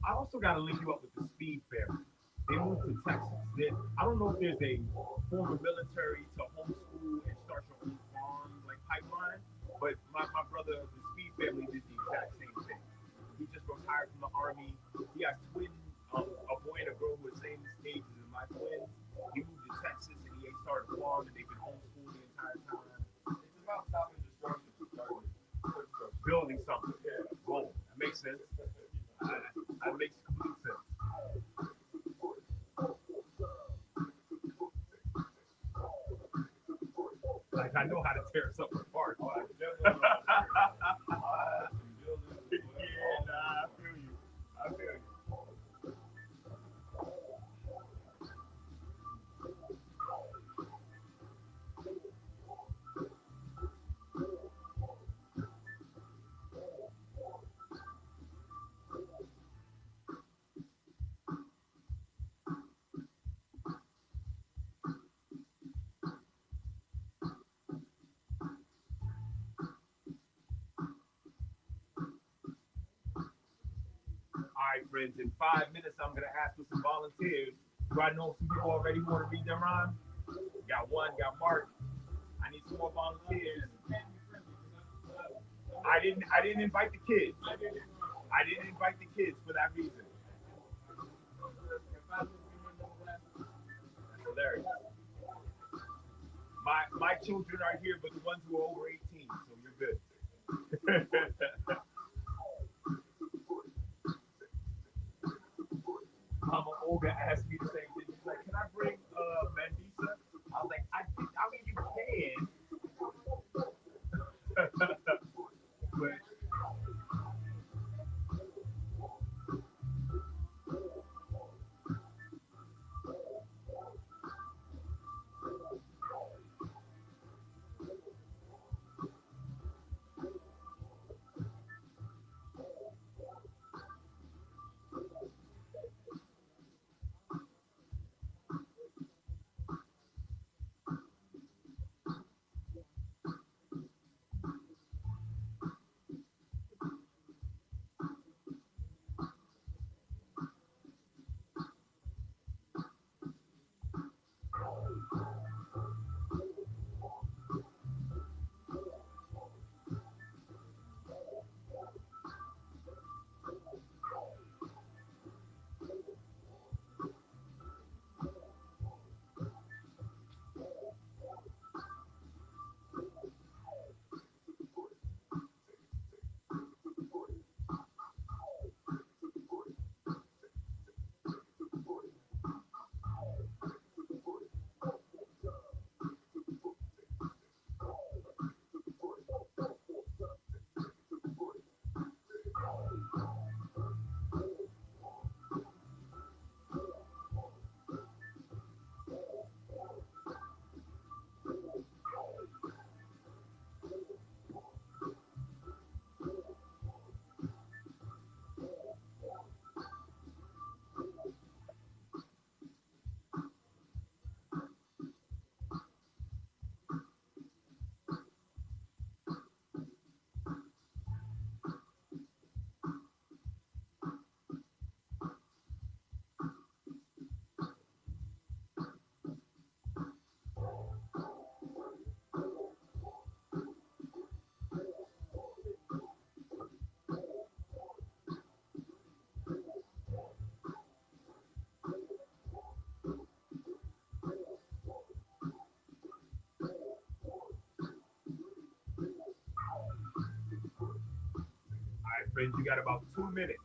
I also got to link you up with the Speed family. They moved to Texas. I don't know if there's a former military to homeschool and start your own farm like pipeline, but my brother, the Speed family, did the exact same thing. He just retired from the army. He has twins, a boy and a girl who are the same age as my twins. He moved to Texas and he started a farm, and they've been homeschooled the entire time. it's about stopping destruction and starting construction. Building something. Yeah. Boom. That makes sense. That makes complete sense. Like I know how to tear something apart. Yeah, nah, I feel you. I feel you. All right, friends, in 5 minutes, I'm going to ask for some volunteers. Do I know some people already who want to read their rhyme? Got one, got Mark. I need some more volunteers. I didn't invite the kids. I didn't invite the kids for that reason. That's hilarious. My children are here, but the ones who are over 18, so you're good. Mama Olga asked me the same thing. She's like, "Can I bring Mandisa?" I was like, "I mean, you can." But all right, friends, you got about 2 minutes.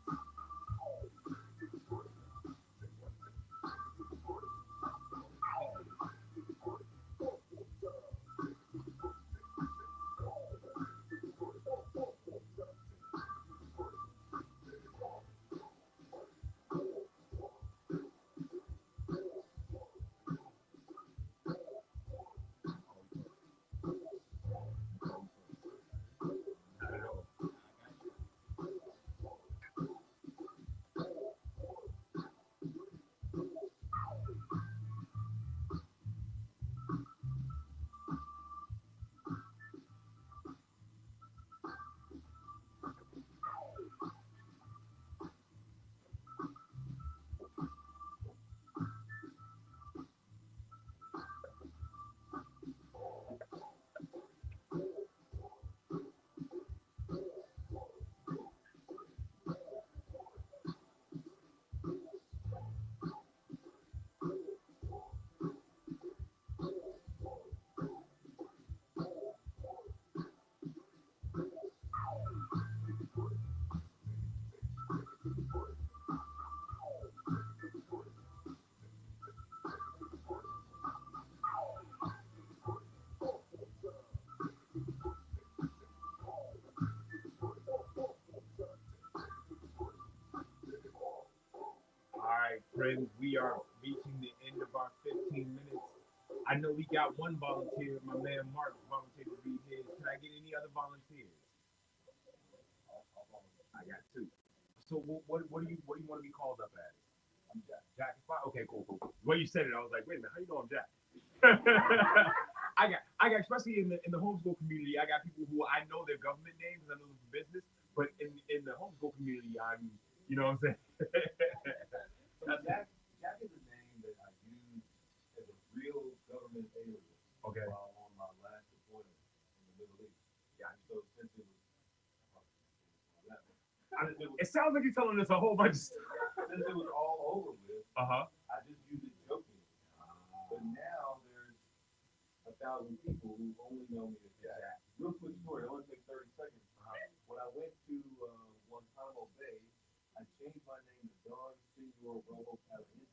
friends, we are reaching the end of our 15 minutes. I know we got one volunteer. My man Mark volunteered to read his. Can I get any other volunteers? I got two. So what do you want to be called up as? I'm Jack. Jack is fine. Okay, cool. When you said it, I was like, wait a minute, how you know I'm Jack? I got especially in the homeschool community, I got people who I know their government names, I know them for business, but in the homeschool community, I'm, you know what I'm saying? So Jack is a name that I use as a real government alias. Okay. While on my last deployment in the Middle East. Yeah. So since it was, It sounds like you're telling us a whole bunch of stuff. since it was all over with, Uh-huh. I just use it jokingly. But now there's 1,000 people who only know me as Jack. Real quick story, it only takes 30 seconds. When I went to Guantanamo Bay, I changed my name to Don Senor Robo Caliente.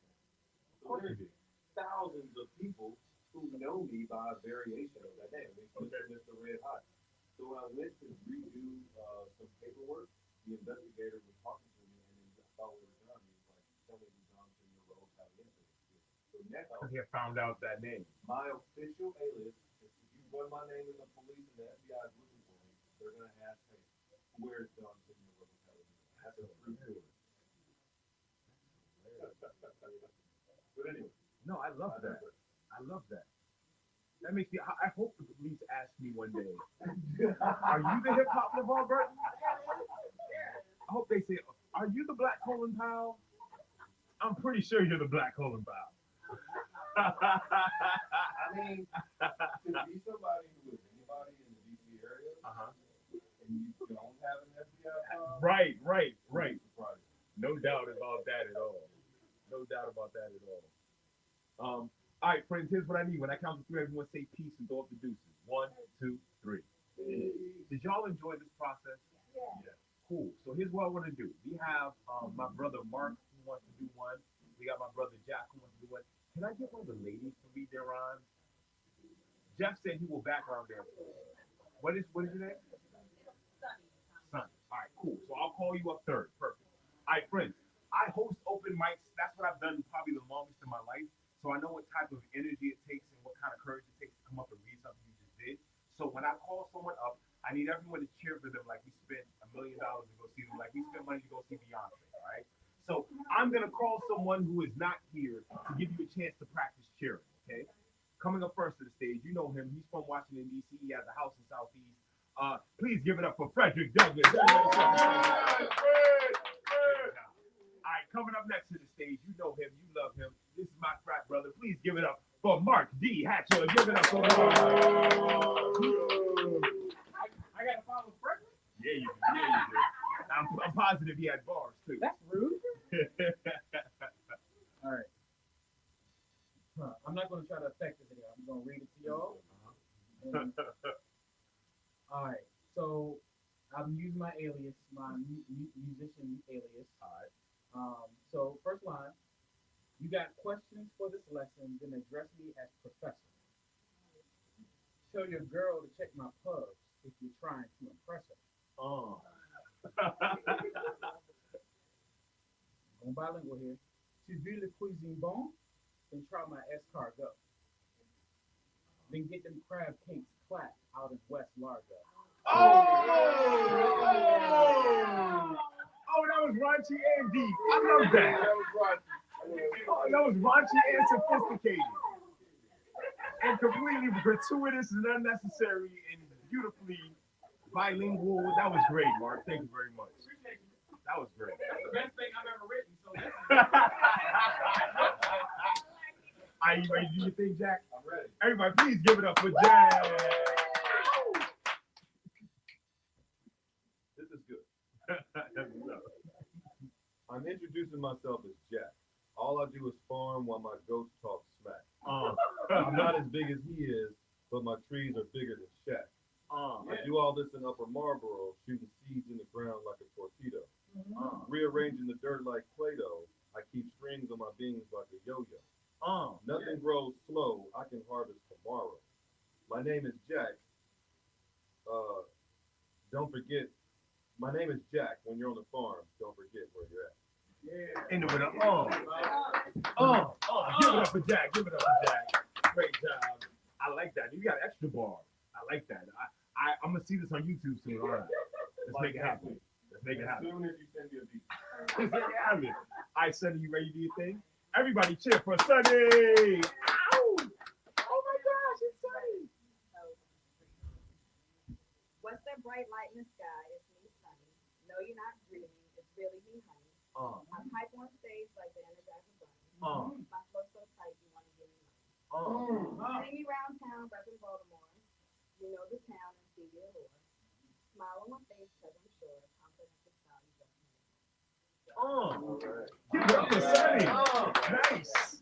So there's thousands of people who know me by a variation of that name. It's Mr. Red Hot. So when I went to redo some paperwork, the investigator was talking to me, and then I thought we were done. He was like, "Tell me who Don Senor Robo Caliente is." So next, Because he found out that name. my official alias, if you run my name in the police and the FBI is looking for me, they're gonna ask, "Hey, where's Don Senor Robo Caliente?" That's a true story. But anyway. No, I love that. I love that. That makes me, I hope the police ask me one day, are you the hip-hop LeVar Burton? I hope they say, are you the Black Colin Powell? I'm pretty sure you're the Black Colin Powell. I mean, to be somebody who is anybody in the DC area, and you don't have an FBI file, Right. surprising. No doubt about that at all. All right, friends, here's what I need. When I count to three, everyone say peace and throw up the deuces. 1, 2, 3. Did y'all enjoy this process? Yeah. Cool. So here's what I want to do. We have my brother Mark who wants to do one. We got my brother Jack who wants to do one. Can I get one of the ladies to read their rhymes? Jeff said he will background dance. What is your name? Sunny. All right, cool. So I'll call you up third. Perfect. All right, friends. I host open mics. That's what I've done probably the longest in my life. So I know what type of energy it takes and what kind of courage it takes to come up and read something you just did. So when I call someone up, I need everyone to cheer for them like we spent $1 million to go see them, like we spent money to go see Beyonce, all right? So I'm going to call someone who is not here to give you a chance to practice cheering, okay? Coming up first to the stage, you know him. He's from Washington, D.C. He has a house in Southeast. Please give it up for Frederick Douglass. All right, coming up next to the stage, you know him, you love him. This is my frat brother. Please give it up for Mark D. Hatcher. Give it up for Mark. I got to follow Frederick? Yeah, you do. I'm positive he had bars, too. That's rude. All right. I'm not going to try to affect the video. I'm going to read it to y'all. And, all right. So I'm using my alias, my musician alias. All right. So first line, you got questions for this lesson, then address me as professor. Tell your girl to check my pubs if you're trying to impress her. Going bilingual here. Tu veux le cuisine bon? Then try my escargot. Then get them crab cakes clapped out in West Largo. Oh, that was raunchy and deep. I love that. That was raunchy and sophisticated. And completely gratuitous and unnecessary and beautifully bilingual. That was great, Mark. Thank you very much. That was great. That's the best thing I've ever written. So Are you ready to do your thing, Jack? I'm ready. Everybody, please give it up for Jack. This is good. I'm introducing myself as Jack. All I do is farm while my goats talk smack. I'm not as big as he is, but my trees are bigger than Shaq. I do all this in Upper Marlboro, shooting seeds in the ground like a torpedo. Rearranging the dirt like Play-Doh, I keep strings on my beans like a yo-yo. Nothing grows slow, I can harvest tomorrow. My name is Jack. Don't forget, my name is Jack. When you're on the farm, don't forget where you're at. In the winner. Give it up for Jack. Give it up for Jack. Great job. I like that. You got extra bar. I like that. I'm gonna see this on YouTube soon. All right. Let's make it happen. Let's make it happen. As soon as you send me a beat. Let's make it happen. All right, Sonny, you ready to do your thing? Everybody cheer for Sonny. Ow! Oh my gosh, it's Sonny. What's that bright light in the sky? It's me, Sunny. No, you're not dreaming. It's really me, honey. I pipe on stage like the Energizer Bunny. My flow so tight, you want to give me money. See me round town, repping Baltimore. You know the town and see your lore. Smile on my face, cause I'm sure. Confident the style you got me. Give it up for Sonny. Nice.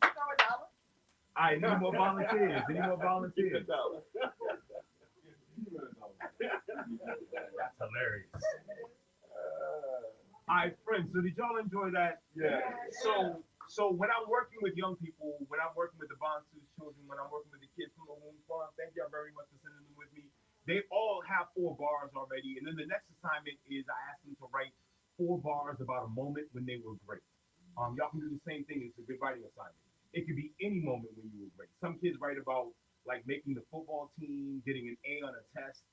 All right, need more volunteers. Any more volunteers? That's hilarious. All right, friends. So did y'all enjoy that? Yeah. So when I'm working with young people, when I'm working with the Bonsu's children, when I'm working with the kids from the home farm, thank y'all very much for sending them with me. They all have 4 bars already, and then the next assignment is I asked them to write 4 bars about a moment when they were great. Y'all can do the same thing. It's a good writing assignment. It could be any moment when you were great. Some kids write about like making the football team, getting an A on a test,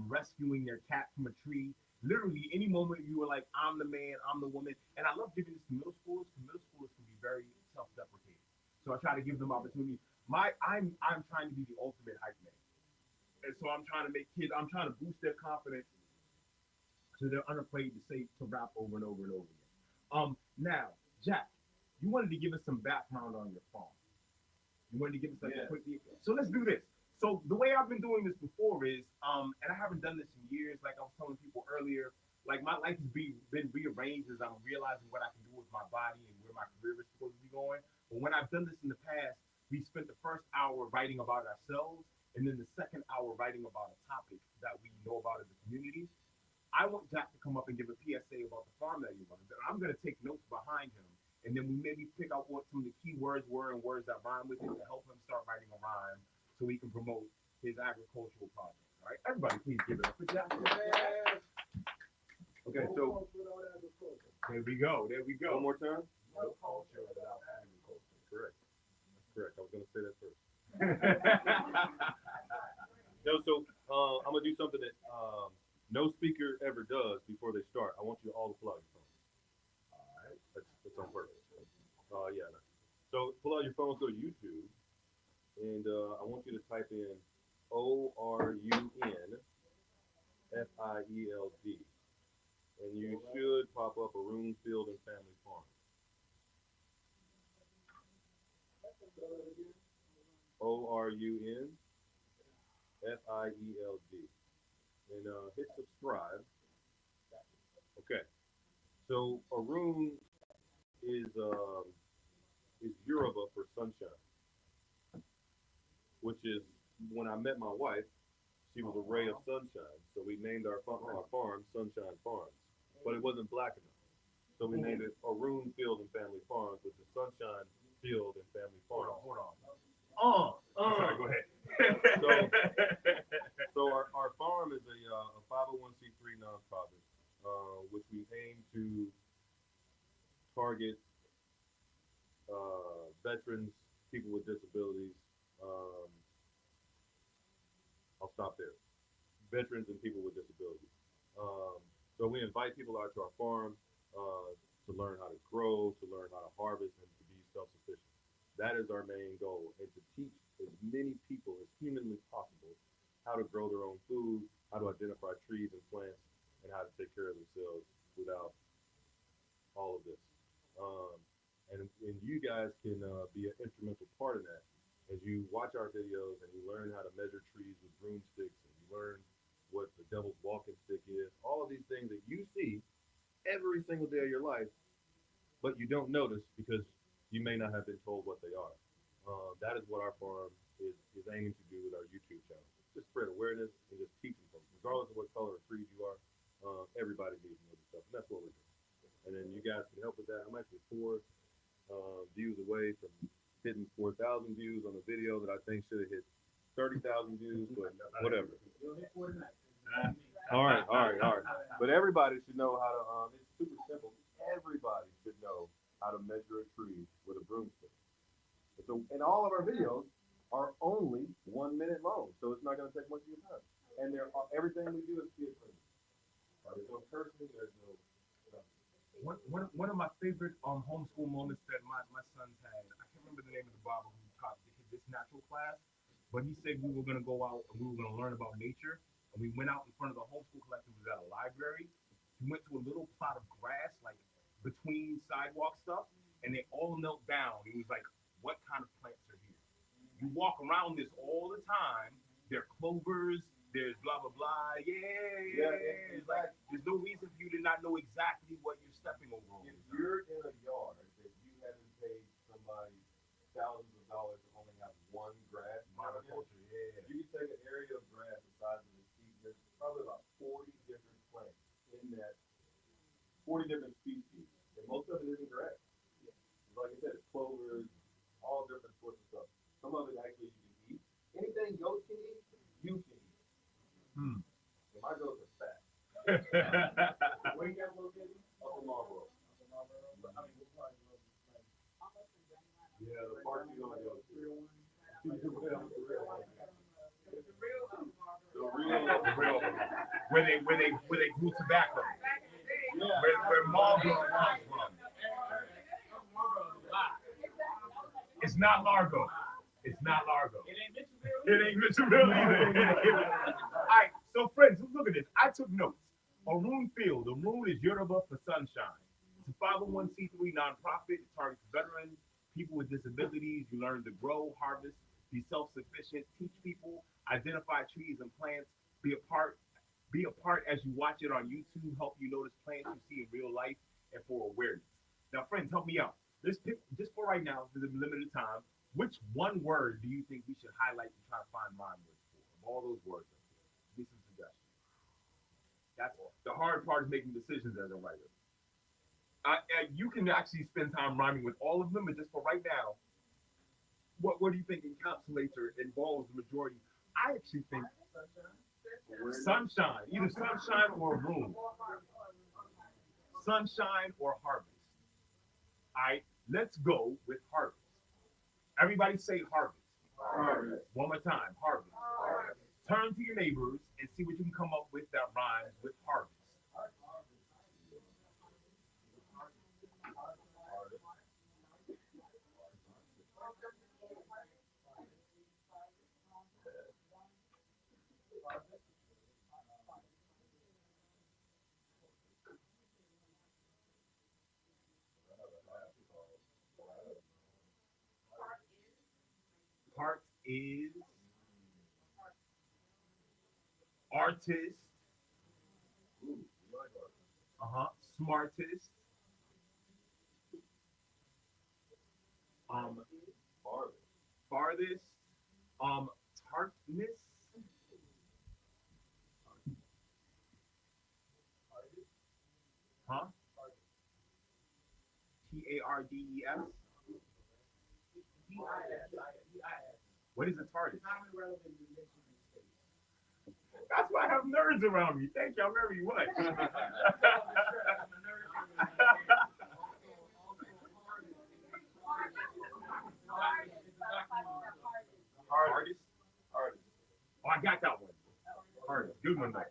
rescuing their cat from a tree. Literally any moment you were like, I'm the man, I'm the woman. And I love giving this to middle schoolers because middle schoolers can be very self-deprecating. So I try to give them opportunity. I'm trying to be the ultimate hype man. And so I'm trying to make kids, I'm trying to boost their confidence so they're unafraid to rap over and over and over again. Now, Jack, you wanted to give us some background on your farm. You wanted to give us like a quick. So let's do this. So the way I've been doing this before is, and I haven't done this in years. Like I was telling people earlier, like my life has been rearranged as I'm realizing what I can do with my body and where my career is supposed to be going. But when I've done this in the past, we spent the first hour writing about ourselves, and then the second hour writing about a topic that we know about as a community. I want Jack to come up and give a PSA about the farm that he runs. And I'm going to take notes behind him, and then we maybe pick out what some of the key words were and words that rhyme with it to help him start writing a rhyme so he can promote his agricultural project. All right, everybody, please give it up for Jack. Okay, so There we go. one more time. No culture without agriculture. Correct. That's correct. I was gonna say that first. No, so I'm gonna do something that no speaker ever does before they start. I want you all to pull out your phones. All right, that's on purpose. Yeah. No. So pull out your phones, go to YouTube, and I want you to type in ORUNFIELD, and you should pop up Arun Field and Family Farm. ORUNFIELD, and hit subscribe. Okay, so Arun is Yoruba for sunshine, which is when I met my wife, she was a ray of sunshine, so we named our farm Sunshine Farms, but it wasn't black enough, so we named it Arun Field and Family Farms, which is Sunshine Field and Family Farms. Hold on. Sorry, go ahead. So our farm is a 501c3 nonprofit, which we aim to target veterans, people with disabilities. I'll stop there. Veterans and people with disabilities. So we invite people out to our farm to learn how to grow, to learn how to harvest, and to be self-sufficient. That is our main goal, and to teach as many people as humanly possible how to grow their own food, how to identify trees and plants, and how to take care of themselves without all of this. And you guys can be an instrumental part of that as you watch our videos and you learn how to measure trees with broomsticks, and you learn what the devil's walking stick is, all of these things that you see every single day of your life, but you don't notice because you may not have been told what they are. That is what our farm is aiming to do with our YouTube channel. Just spread awareness and just teaching folks, regardless of what color of trees you are. Everybody needs to know this stuff, and that's what we're doing. And then you guys can help with that. I'm actually 4 views away from hitting 4,000 views on a video that I think should have hit 30,000 views, but whatever. All right. But everybody should know how to. It's super simple. everybody should know how to measure a tree with a broomstick. And all of our videos are only 1 minute long, so it's not going to take much of your time. And everything we do is kid friendly. There's no cursing, there's no. One of my favorite homeschool moments that my sons had, I can't remember the name of the barber who taught this natural class, but he said we were going to go out and we were going to learn about nature. And we went out in front of the homeschool collective, we was at a library. We went to a little plot of grass, like between sidewalk stuff, and they all knelt down. It was like, what kind of plants are here? You walk around this all the time. There are clovers, there's blah, blah, blah. Yeah. Like, there's no reason for you to not know exactly what you're stepping over. If you're in a yard that you haven't paid somebody thousands of dollars to only have one grass monoculture, you can take an area of grass the size of the seed. There's probably about 40 different plants in that, 40 different species, and most of it isn't grass. Like I said, it's clovers, all different sorts of stuff. Some of it actually you can eat. Anything goats can eat, you can eat. And my goats are fat. Where you got located? Up in Marlboro. Yeah, the park you're gonna go to. The real. Where they grew tobacco. Yeah. Where Marlboro comes from. It's not Largo. It's not Largo. It ain't Mitchellville either. All right, so friends, look at this. I took notes. Arun Field. Arun is Yoruba for sunshine. It's a 501c3 nonprofit. It targets veterans, people with disabilities. You learn to grow, harvest, be self-sufficient, teach people, identify trees and plants, be a part as you watch it on YouTube, help you notice plants you see in real life, and for awareness. Now, friends, help me out. Let's pick, just for right now, for the limited time, which one word do you think we should highlight and try to find rhyme words for? Of all those words up there, give me some suggestions. That's the hard part is making decisions as a writer. You can actually spend time rhyming with all of them, but just for right now, what do you think encapsulates or involves the majority? I actually think sunshine, either sunshine or room. Sunshine or harvest. All right, let's go with harvest. Everybody say harvest. Harvest. One more time, harvest. Harvest. Turn to your neighbors and see what you can come up with that rhymes with harvest. Heart is artist. Smartest. Farthest. Tartness. Huh? TARDES. What is a TARDIS? That's why I have nerds around me. Thank y'all very much. Artist. Oh, I got that one. Artist. Good one, though. I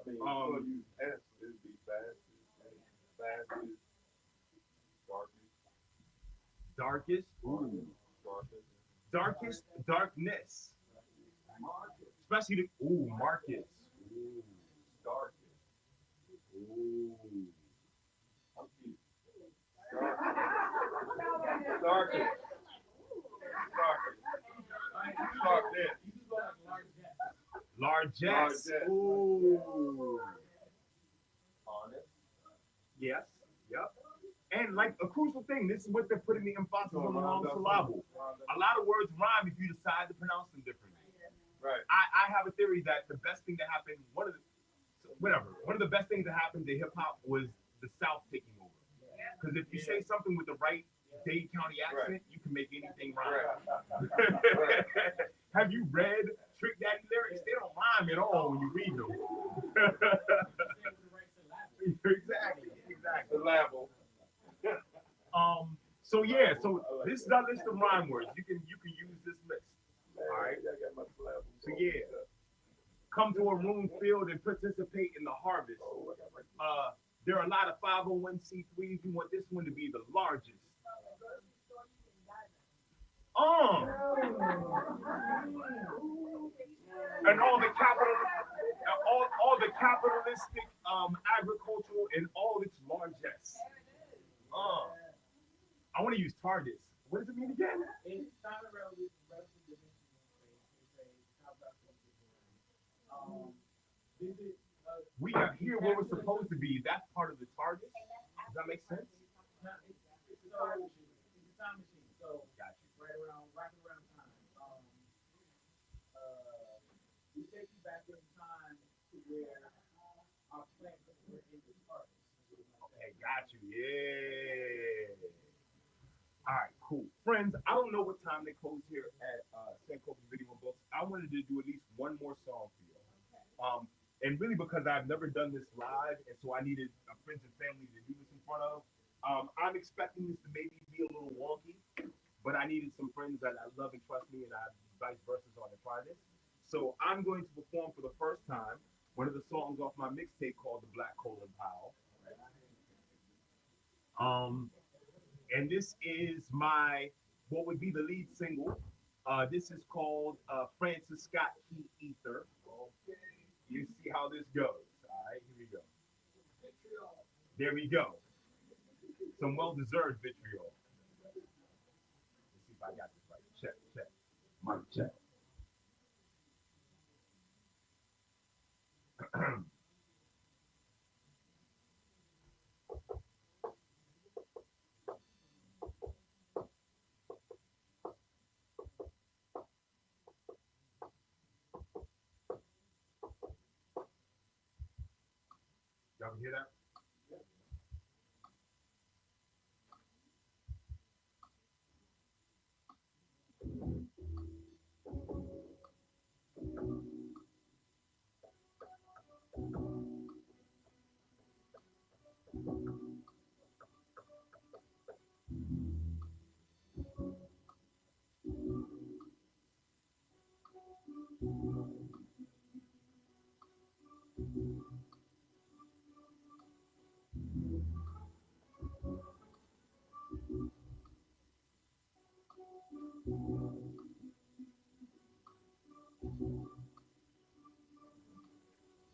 mean, S is the fastest, Darkest. Ooh. Darkest darkness. Especially Marcus. Ooh. Darkest. Ooh. I'm cute. Darkest. Largest. Ooh. Honest. Yes. Yep. And like a crucial thing, this is what they're putting the emphasis on the long syllable. A lot of words rhyme if you decide to pronounce them differently. Right. I have a theory that the best thing that happened, one of the best things that happened to hip hop was the South taking over. Because if you say something with the right Dade County accent, you can make anything rhyme. Right. Have you read Trick Daddy lyrics? They don't rhyme at all when you read them. Exactly. Syllable. So this is our list of rhyme words. You can use this list. All right. So yeah, come to a room field and participate in the harvest. There are a lot of 501c3s. You want this one to be the largest. And all the capitalistic agricultural in all its largesse. I want to use targets. What does it mean again? It's not a relative dimensional space. It's a visit. We got here where we're supposed to be. That's part of the target. Does that make sense? It's a time machine. So Got you. right around time. We take you back in time to where our plants were in the harvest. Okay, got you. Yeah. All right, cool. Friends, I don't know what time they close here at Sankofa Video and Books. I wanted to do at least one more song for you. And really because I've never done this live, and so I needed friends and family to do this in front of. I'm expecting this to maybe be a little wonky, but I needed some friends that I love and trust me, and I vice versa on to try this. So I'm going to perform for the first time one of the songs off my mixtape called The Black Colin Powell. And this is what would be the lead single. This is called Francis Scott Key Ether. You see how this goes. All right, here we go. There we go. Some well-deserved vitriol. Let's see if I got this right. Check. Mic check. Y'all can hear that?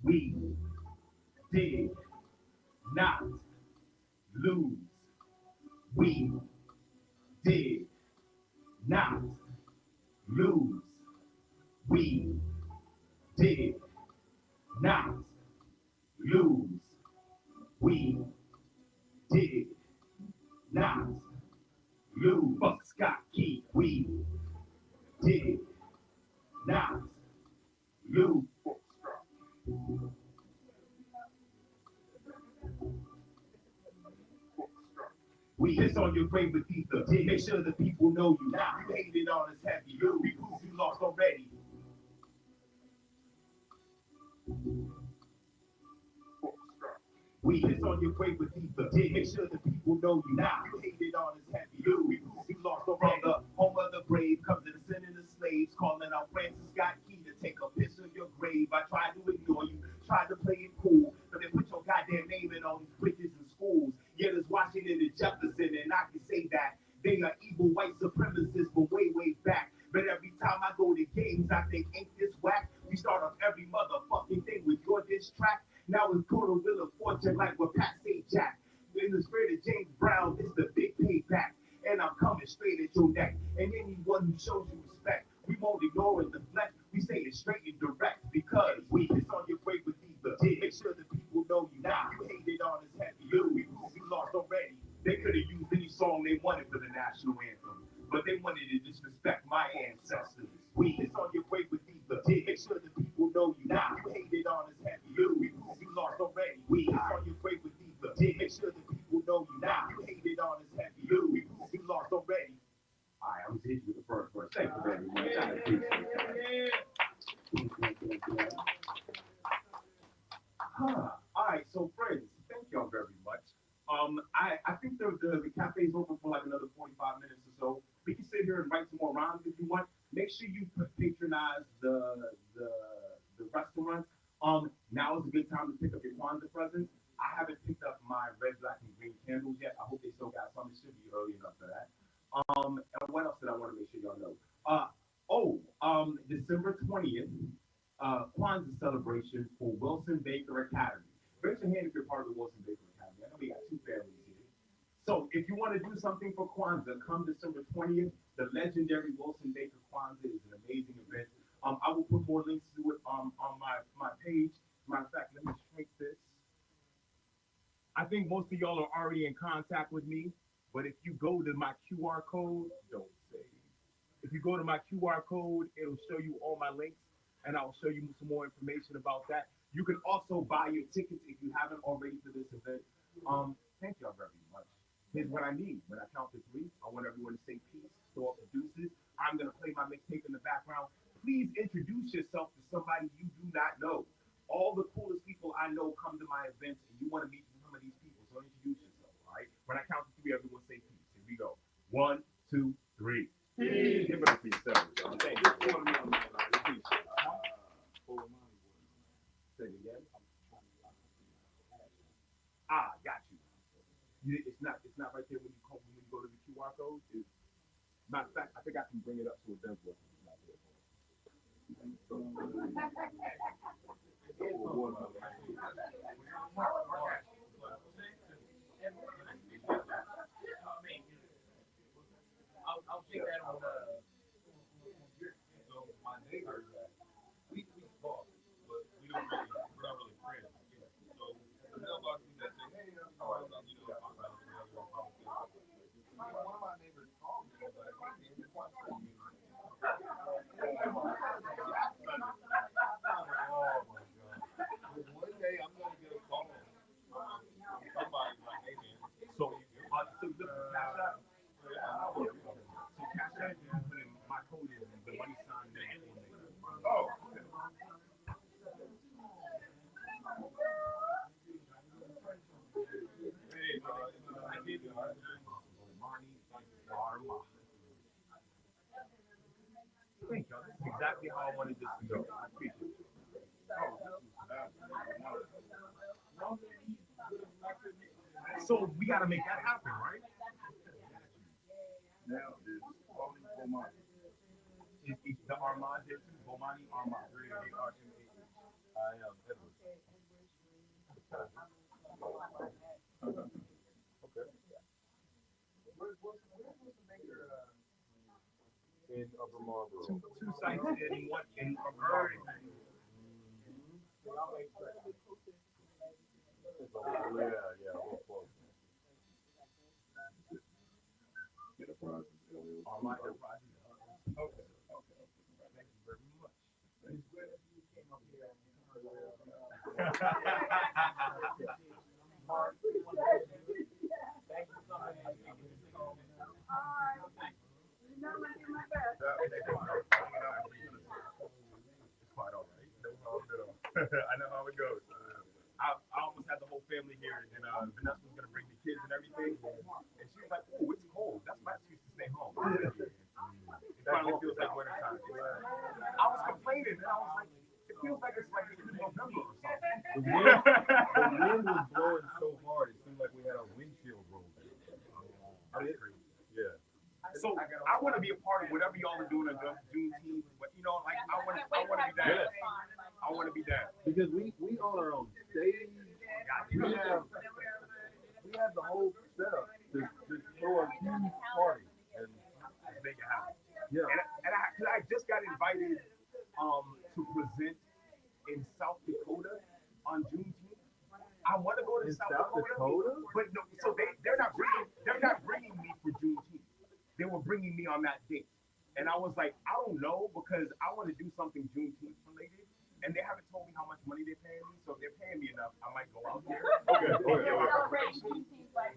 We did not lose. We did not lose. We did not lose. We did not lose. Fuck Scott Key. We did not lose. We piss on your grave with ether. Make sure the people know you now. You hated on us heavy. You prove you lost already. We piss on your grave with ether. Make sure the people know you now. You hated on us heavy. You prove you lost already. From the home of the brave comes the descendant of slaves, calling out Francis Scott Key to take a piss on your grave. I tried to ignore you, tried to play it cool, but they put your goddamn name in all these bridges and schools. Yeah, there's Washington and Jefferson, and I can say that they are evil white supremacists from way, way back. But every time I go to games, I think, ain't this whack? We start off every motherfucking thing with your diss track. Now it's quarter wheel of fortune like what Pat say Jack. In the spirit of James Brown, it's the big payback. And I'm coming straight at your neck. And anyone who shows you respect, we won't ignore and deflect. We say it straight and direct because we piss on your grave with ether. Make sure the people know you now. You hated on us heavy. You lost already. They could have used any song they wanted for the national anthem, but they wanted to disrespect my ancestors. We piss on your grave with ether. Make sure the people know you now. You hated on us heavy. You lost already. We piss on your grave with ether. Make sure the people know you now. You hated on us heavy. You lost already. All right, I'm hitting with the first verse. Thank you very much. I appreciate that. All right, so friends, thank y'all very much. I think the cafe's open for like another 45 minutes patronize the restaurants, now is a good time to pick up your Kwanzaa presents. I haven't picked up my red, black, and green candles yet. I hope they still got some. It should be early enough for that. And what else did I want to make sure y'all know? December 20th, Kwanzaa celebration for Wilson Baker Academy. Raise your hand if you're part of the Wilson Baker Academy. I know we got two families here. So if you want to do something for Kwanzaa, come December 20th. The legendary Wilson Baker Kwanzaa is an amazing event. I will put more links to it on my page. Matter of fact, let me shrink this. I think most of y'all are already in contact with me, but if you go to my QR code, don't say. If you go to my QR code, it'll show you all my links, and I'll show you some more information about that. You can also buy your tickets if you haven't already for this event. Thank y'all very much. Here's what I need. When I count to 3, I want everyone to say peace, throw up the deuces. I'm gonna play my mixtape in the background. Please introduce yourself to somebody you do not know. All the coolest people I know come to my events, and you want to meet some of these people, so introduce yourself, all right? When I count to 3, everyone say peace. Here we go. 1, 2, 3. Peace. Give it up for yourselves, y'all. Thank you. Peace. Say it again. Got you. It's not right there when you go to the QR code. Matter of fact, I think I can bring it up so it does work. It's not there. I'll take that on So my neighbors, we talk, but we're not really friends. So there's a lot of people that say, hey, I'm sorry about one of my neighbors called me and was like, hey, man, what's up? Oh my God. One day I'm gonna get a call from somebody like, hey man. So look for Cash App. So Cash App, you put in my code is the money sign there. Oh, okay. Hey, I did Bomani Armah. Thank you. That's exactly how I wanted this to go. I appreciate it. So we gotta make that happen, right? now is Bomani. It's the Armah there too. Bomani Armah. I am Edward. Okay. Where's the maker in Upper Marlboro? Two sites in one in Marlboro. Yeah, we're close. Enterprise. Armah Enterprise. Okay. Thank you very much. It's quite all right. I know how it goes. I almost had the whole family here, and Vanessa was gonna bring the kids and everything, and she was like, "Oh, it's cold. That's my excuse to stay home." It finally feels like winter time. I was complaining, and I was like, "It feels like it's like November or something." The wind was blowing so hard, it seemed like we had our windshield rolled. Yeah. So I want to be a part of whatever y'all are doing on Juneteenth, but like I want to be down. Yes. I want to be down. Because we own our own stage. We have the whole setup to throw a huge party and Make it happen. yeah. Cause I just got invited to present in South Dakota on Juneteenth. I want to go to In South South Dakota? but no, so they're not bringing me for Juneteenth. They were bringing me on that date, and I was like, I don't know because I want to do something Juneteenth related, and they haven't told me how much money they're paying me. So if they're paying me enough, I might go out there. Okay.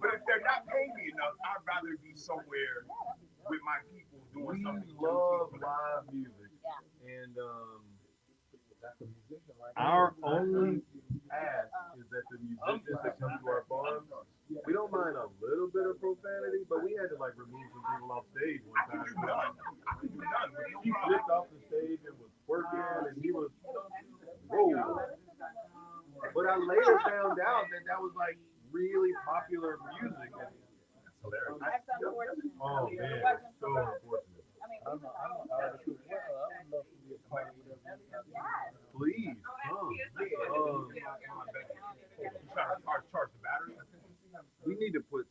But if they're not paying me enough, I'd rather be somewhere with my people doing We something. love Juneteenth. live music. And That's a musician, right? our only ask is that the musicians that come to our farms We don't mind a little bit of profanity, but we had to like remove some people off stage one I can time. do none. I can do none. But no He problem. flipped off the stage and was twerking, and he was whoa. But I later found out that that was like really popular music. And That's hilarious. That's unfortunate. oh It man, wasn't so for us. unfortunate. I mean, I'm an artist as well. I would love to be a part of whatever you have. Please come. You trying to charge the battery? We need to put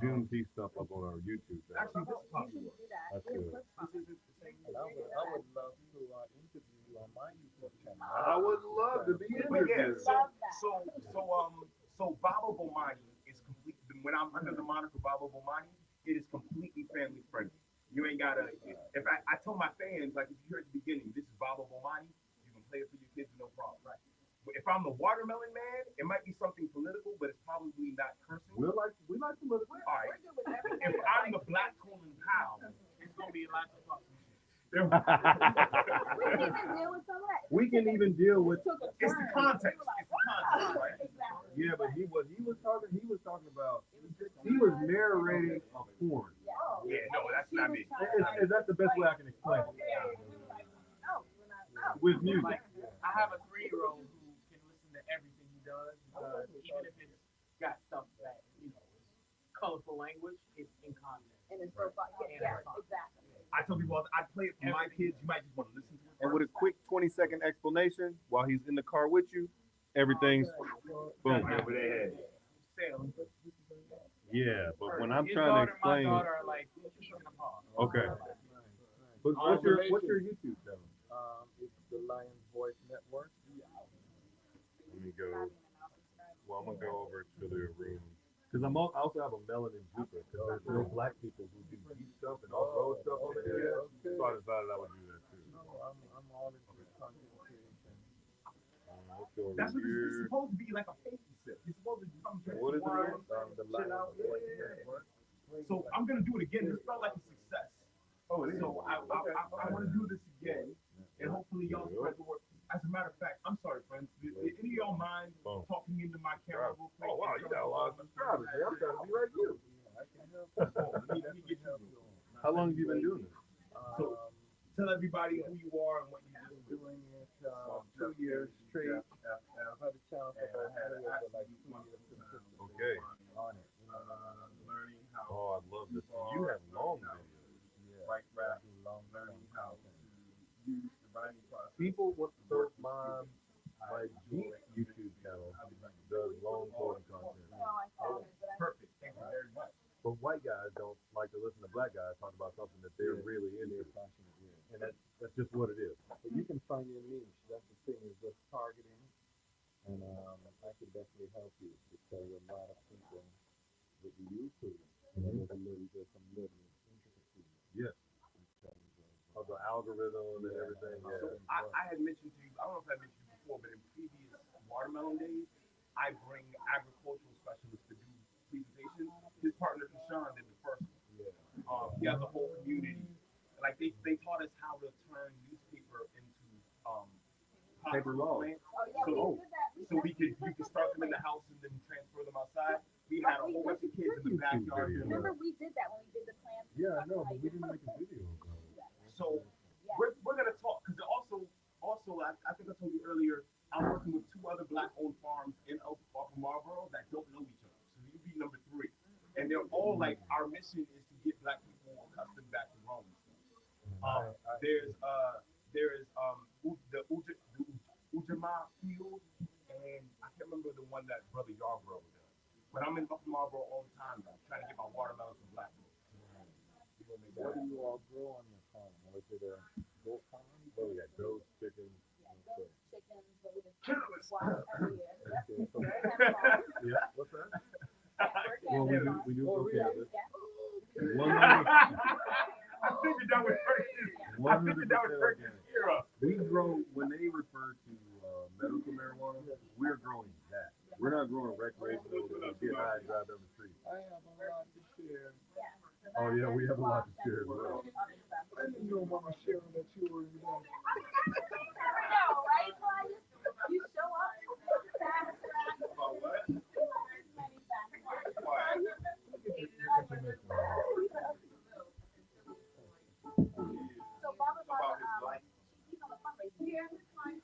Juneteenth stuff up on our YouTube channel. Actually, this is probably do works. that. That's good. And I would love to interview you on my YouTube channel. I would love to be in But yeah, this. so Baba Bomani is complete. When I'm under the moniker Baba Bomani, it is completely family friendly. You ain't gotta. If I tell my fans, like if you hear at the beginning, this is Baba Bomani, you can play it for your kids, no problem. Right. But if I'm the watermelon man, it might be something political, but it's probably not cursing. We like political. All right. We're good with everything. If I'm the Black Colin Powell, it's gonna be lots of fucking shit. We can even deal with some of that. We can even deal with. Took a It's the turn. context. We were like, It's the context, wow. right? Exactly. Yeah, but he was talking about. He was narrating a porn. Yeah, no, that's not me. Is that the best way I can explain it? With music. I have a 3-year-old who can listen to everything he does because even if it's got stuff that, is colorful language, it's in context. And it's so fun. Yeah, exactly. I tell people, I play it for my kids. You might just want to listen to it. And with a quick 20-second explanation while he's in the car with you, everything's boom. Over their head. Yeah, but when I'm His trying to daughter and my explain, daughter are like pushing apart. okay. But what's your YouTube channel? It's the Lions Voice Network. Let me go. Well, I'm gonna go over to the room because I also have a melanin juicer because there's no black people who do deep stuff and off-road stuff over there. So I decided I would do that too. No, I'm all into content creation. Let's go over That's what here. it's supposed to be, like a faithful sip. It's supposed to come drink What is it water, again? The chill out. Lions Voice Yeah. Network. So I'm gonna do it again. This felt like a success. Oh, it is. So I want to do this again, and hopefully y'all spread the word. As a matter of fact, I'm sorry, friends. Did any of y'all mind talking into my camera real quick? Oh wow, you got a lot of subscribers. Man. I'm trying to be like you. Let me get you. How long have you been doing this? So tell everybody who you are and what you do. Doing it 2 years straight. I've had a chance about 3 years, but like 2 years consistently Okay. on it. Learning how Oh, I love this. You have long videos. right rap, Long learning how to use the writing process. People want to my Jeep YouTube channel does long form content. No, I found it, but I Perfect. Thank you very much. But white guys don't like to listen to black guys talk about something that they're really into. And that's just what it is. But you can find your niche. That's the thing, is just targeting. And I can definitely help you because a lot of people with the YouTube, there's some little intricacies. Yes. Of the algorithm and everything. So Yeah. I had mentioned to you, I don't know if I mentioned you before, but in previous watermelon days, I bring agricultural specialists to do presentations. His partner Deshaun did the first one. He has a whole community. Like they taught us how to turn newspaper into Paper roll. plants. Oh, yeah, we did that. So you could start them in the house and then transfer them outside. We had a whole bunch of kids in the backyard. video. Remember we did that when we did the plants? Yeah, I know, but we didn't make a video. So we're gonna talk because also I think I told you earlier, I'm working with 2 other black-owned farms in off of Marlboro that don't know each other. So you'd be number 3, and they're all like, our mission is to get black people accustomed back to growing stuff. There's the Ujama field, and I can't remember the one that Brother Yarbrough does. But I'm in Marlboro all the time, trying to get my watermelons from black people. What do you all grow on your farm? Was it a goat farm? Oh, we got goats, chickens. Chickens, but we just watch every year. Okay, so, Yeah, what's that? Well, We do okay. I figured that was first era. We grow, when they refer to medical marijuana, we're growing that. We're not growing recreational to get high and drive down the street. I have a lot to share. Oh yeah, we have a lot to share as well. I didn't know Mama sharing that you were in that. Right, Claudia? You show up fast, About what? many times. Yeah, it's fine.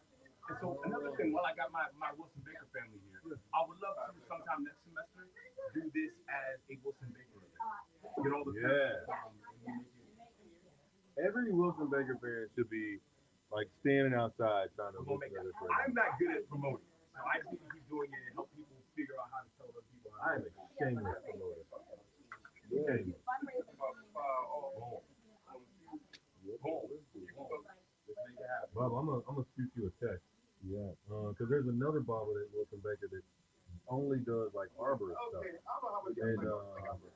And so another thing, while I got my Wilson Baker family here, I would love to sometime next semester do this as a Wilson Baker event. Get all the Every Wilson Baker parent should be like standing outside trying to listen to this. I'm not good at promoting, so I just need to keep doing it and help people figure out how to tell other people. I am a shameless promoter. Shameless. Bob, I'm gonna shoot you a text. Yeah. Because there's another Bob at Wilson Baker that only does like arborist stuff. And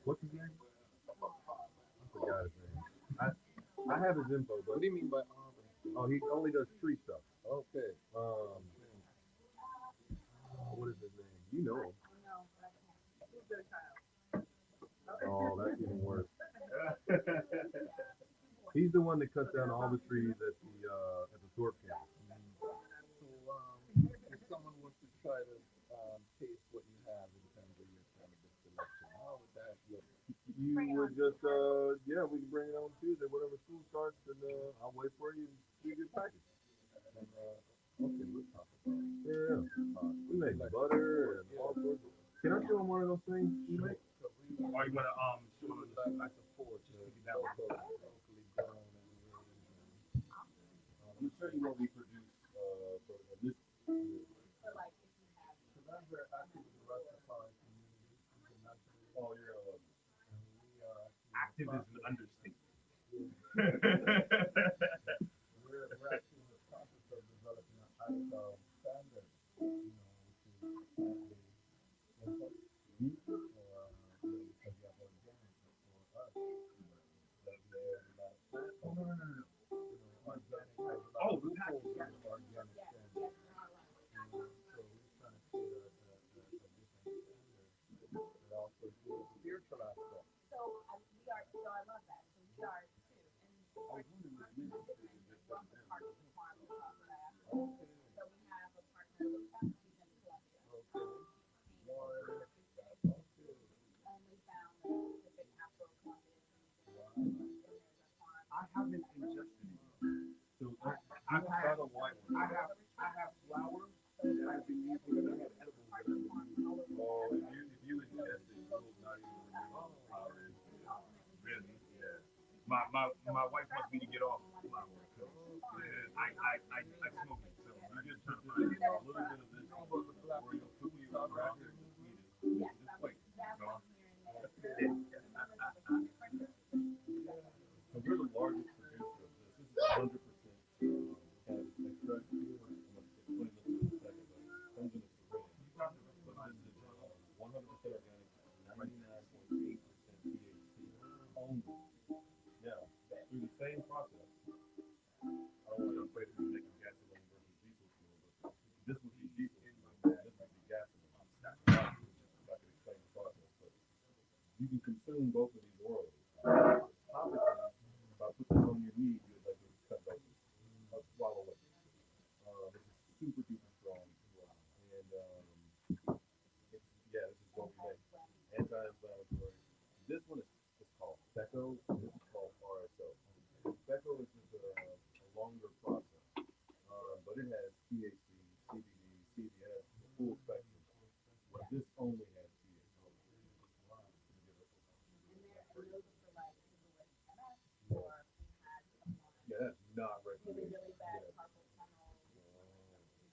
what's his name? I forgot his name. I have his info, but what do you mean by arborist? Oh, he only does tree stuff. Okay. What is his name? You know him. Oh, that's even worse. He's the one that cuts down all the trees at the Thorpe campus. So, if someone wants to try to taste what you have in terms of your cannabis selection, how would that look? You would just, we can bring it on Tuesday, whenever school starts, and I'll wait for you and do your package. And, okay, let's talk about it. Yeah. We make butter and all sorts of. Can I show them one of those things you make? Or you wanna show them like support, just to get that one. Locally grown and raised. Let me show you what we produce for this. Because I'm very active in the Rastafari community internationally. Oh, you're And we are Active is an understatement. we're actually in the process of developing an ISO standard, which is because we have organic for us. Oh, Organic standard. So we're trying to create a different standard that also gives spiritual aspect. So I love that. So we are too. I was wondering if you So we have a partner with Foundation Columbia. Only found Pacific Afro Columbia. I haven't ingested it. So I have a white one. I have flowers that I've been using, and I have edibles that I've been using. Oh, if you ingest it, you will not even remember the flower is. Really? Yeah. My wife wants me to get off flower because I smoke it. So You just put a little bit of this where you'll put you around it and eat it. Just wait. So we're the largest producer of this. This is 100% cannabis extract. I'm going to explain this in a second, but it comes in a syringe. But this is 100% organic, 99.8% THC only. Now, through the same process, I don't want to equate it to making gasoline versus diesel fuel, but this would be diesel fuel, this would be gasoline. I can explain the process, but you can consume both of these orally. Topically, if I put this on your knee, you would like to cut it open. Swallow it. This is super duper strong. And this is what we make. Anti-inflammatory. This one is called Becco. This is called RSO. Becco is just a longer process, but it has THC, CBD, CBD, it has the full spectrum. But this only has THC. Yeah, that's not recommended.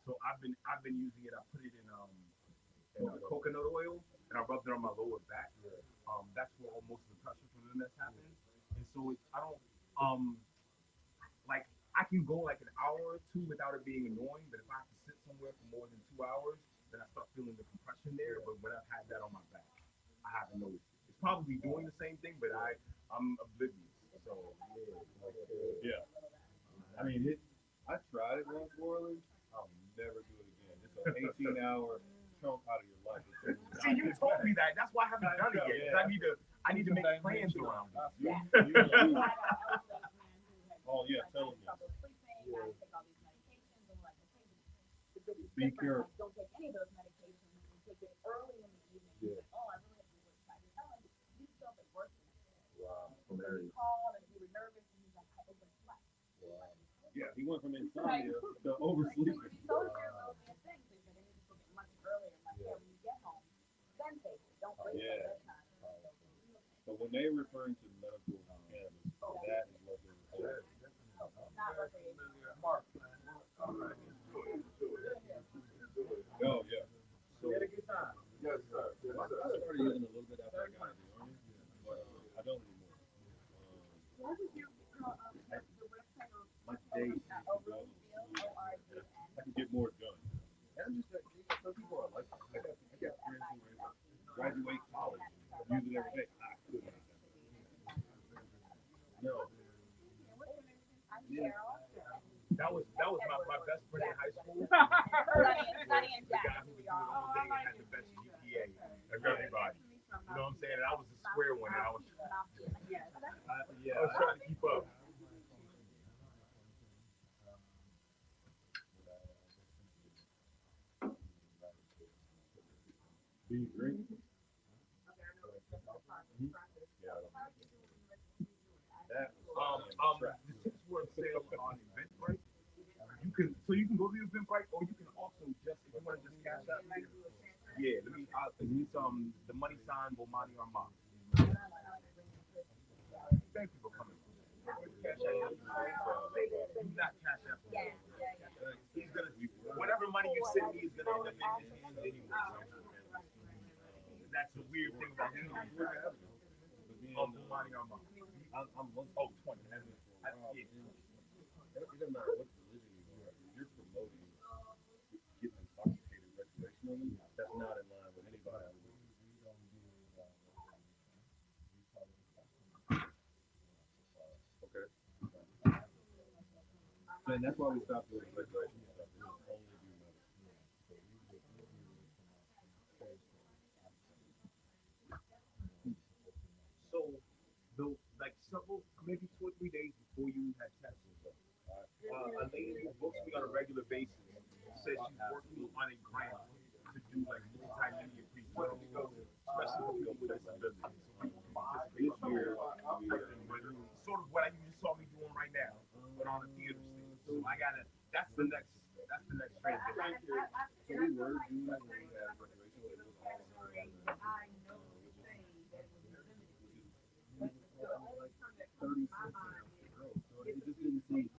So I've been using it. I put it in coconut oil and I rubbed it on my lower back. That's where most of the pressure from the MS happens. And so I can go like an hour or two without it being annoying, but if I have to sit somewhere for more than 2 hours, then I start feeling the compression there. But when I've had that on my back, I haven't noticed it. It's probably doing the same thing, but I'm oblivious. So Yeah. I mean, I tried it once, Orleans. I'll never do it again. It's an 18-hour chunk out of your life. see, you told me that. That's why I haven't done it yet. 'Cause I need to make plans around it. Oh yeah, tell me. Be careful. Don't take any of those medications. You take it early in the evening. Yeah. Oh, I really have to work tight. Tell him you still have work. Wow. He called and we were nervous and he's like, I overslept. Wow. Yeah, he went from insomnia to oversleeping. So you're a little bit thing, so you're gonna need to get much earlier. Like, yeah, when you get home, then take it. Don't wait till bedtime. So when they referring to medical cannabis, that is what they're referring to. Not recreational. Oh, yeah. So, We had a good time. yes, sir. Yes, sir. I started using a little bit after I got out of the army, but I don't anymore. What was your the website or My days seem to go a little smoother. I can get more done. And I'm just like, some people are like, I got friends who are able to graduate college, use it every day. I couldn't. No. Yeah. That was my best friend in high school. Sunny and The Jack. guy who was doing all day and had the best GPA of everybody. You know what I'm saying? And I was the square one, and I was trying to keep up. Do you drink? That The tips were on sale on Eventbrite. You can go to Eventbrite, or you can also just, if you want to just cash out. Yeah, it's the money sign Bomani Armah. Thank you for coming. Cash out. Do not cash out. He's gonna, whatever money you send me is gonna end up in his hands anyway. That's the weird thing about him. Bomani Armah. I'm 20. It doesn't matter what religion you are. If you're promoting getting intoxicated recreationally, that's not in line with anybody. Okay. And that's why we stopped doing recreational stuff. We just only do medical. So, maybe 2 or 3 days before you had tested, a lady who books me on a regular basis says she's working on a grant to do like multimedia presentations, especially for people with disabilities. This year, sort of what you just saw me doing right now, but on a theater stage. So that's the next transition. So we were doing when we had recreational, it was all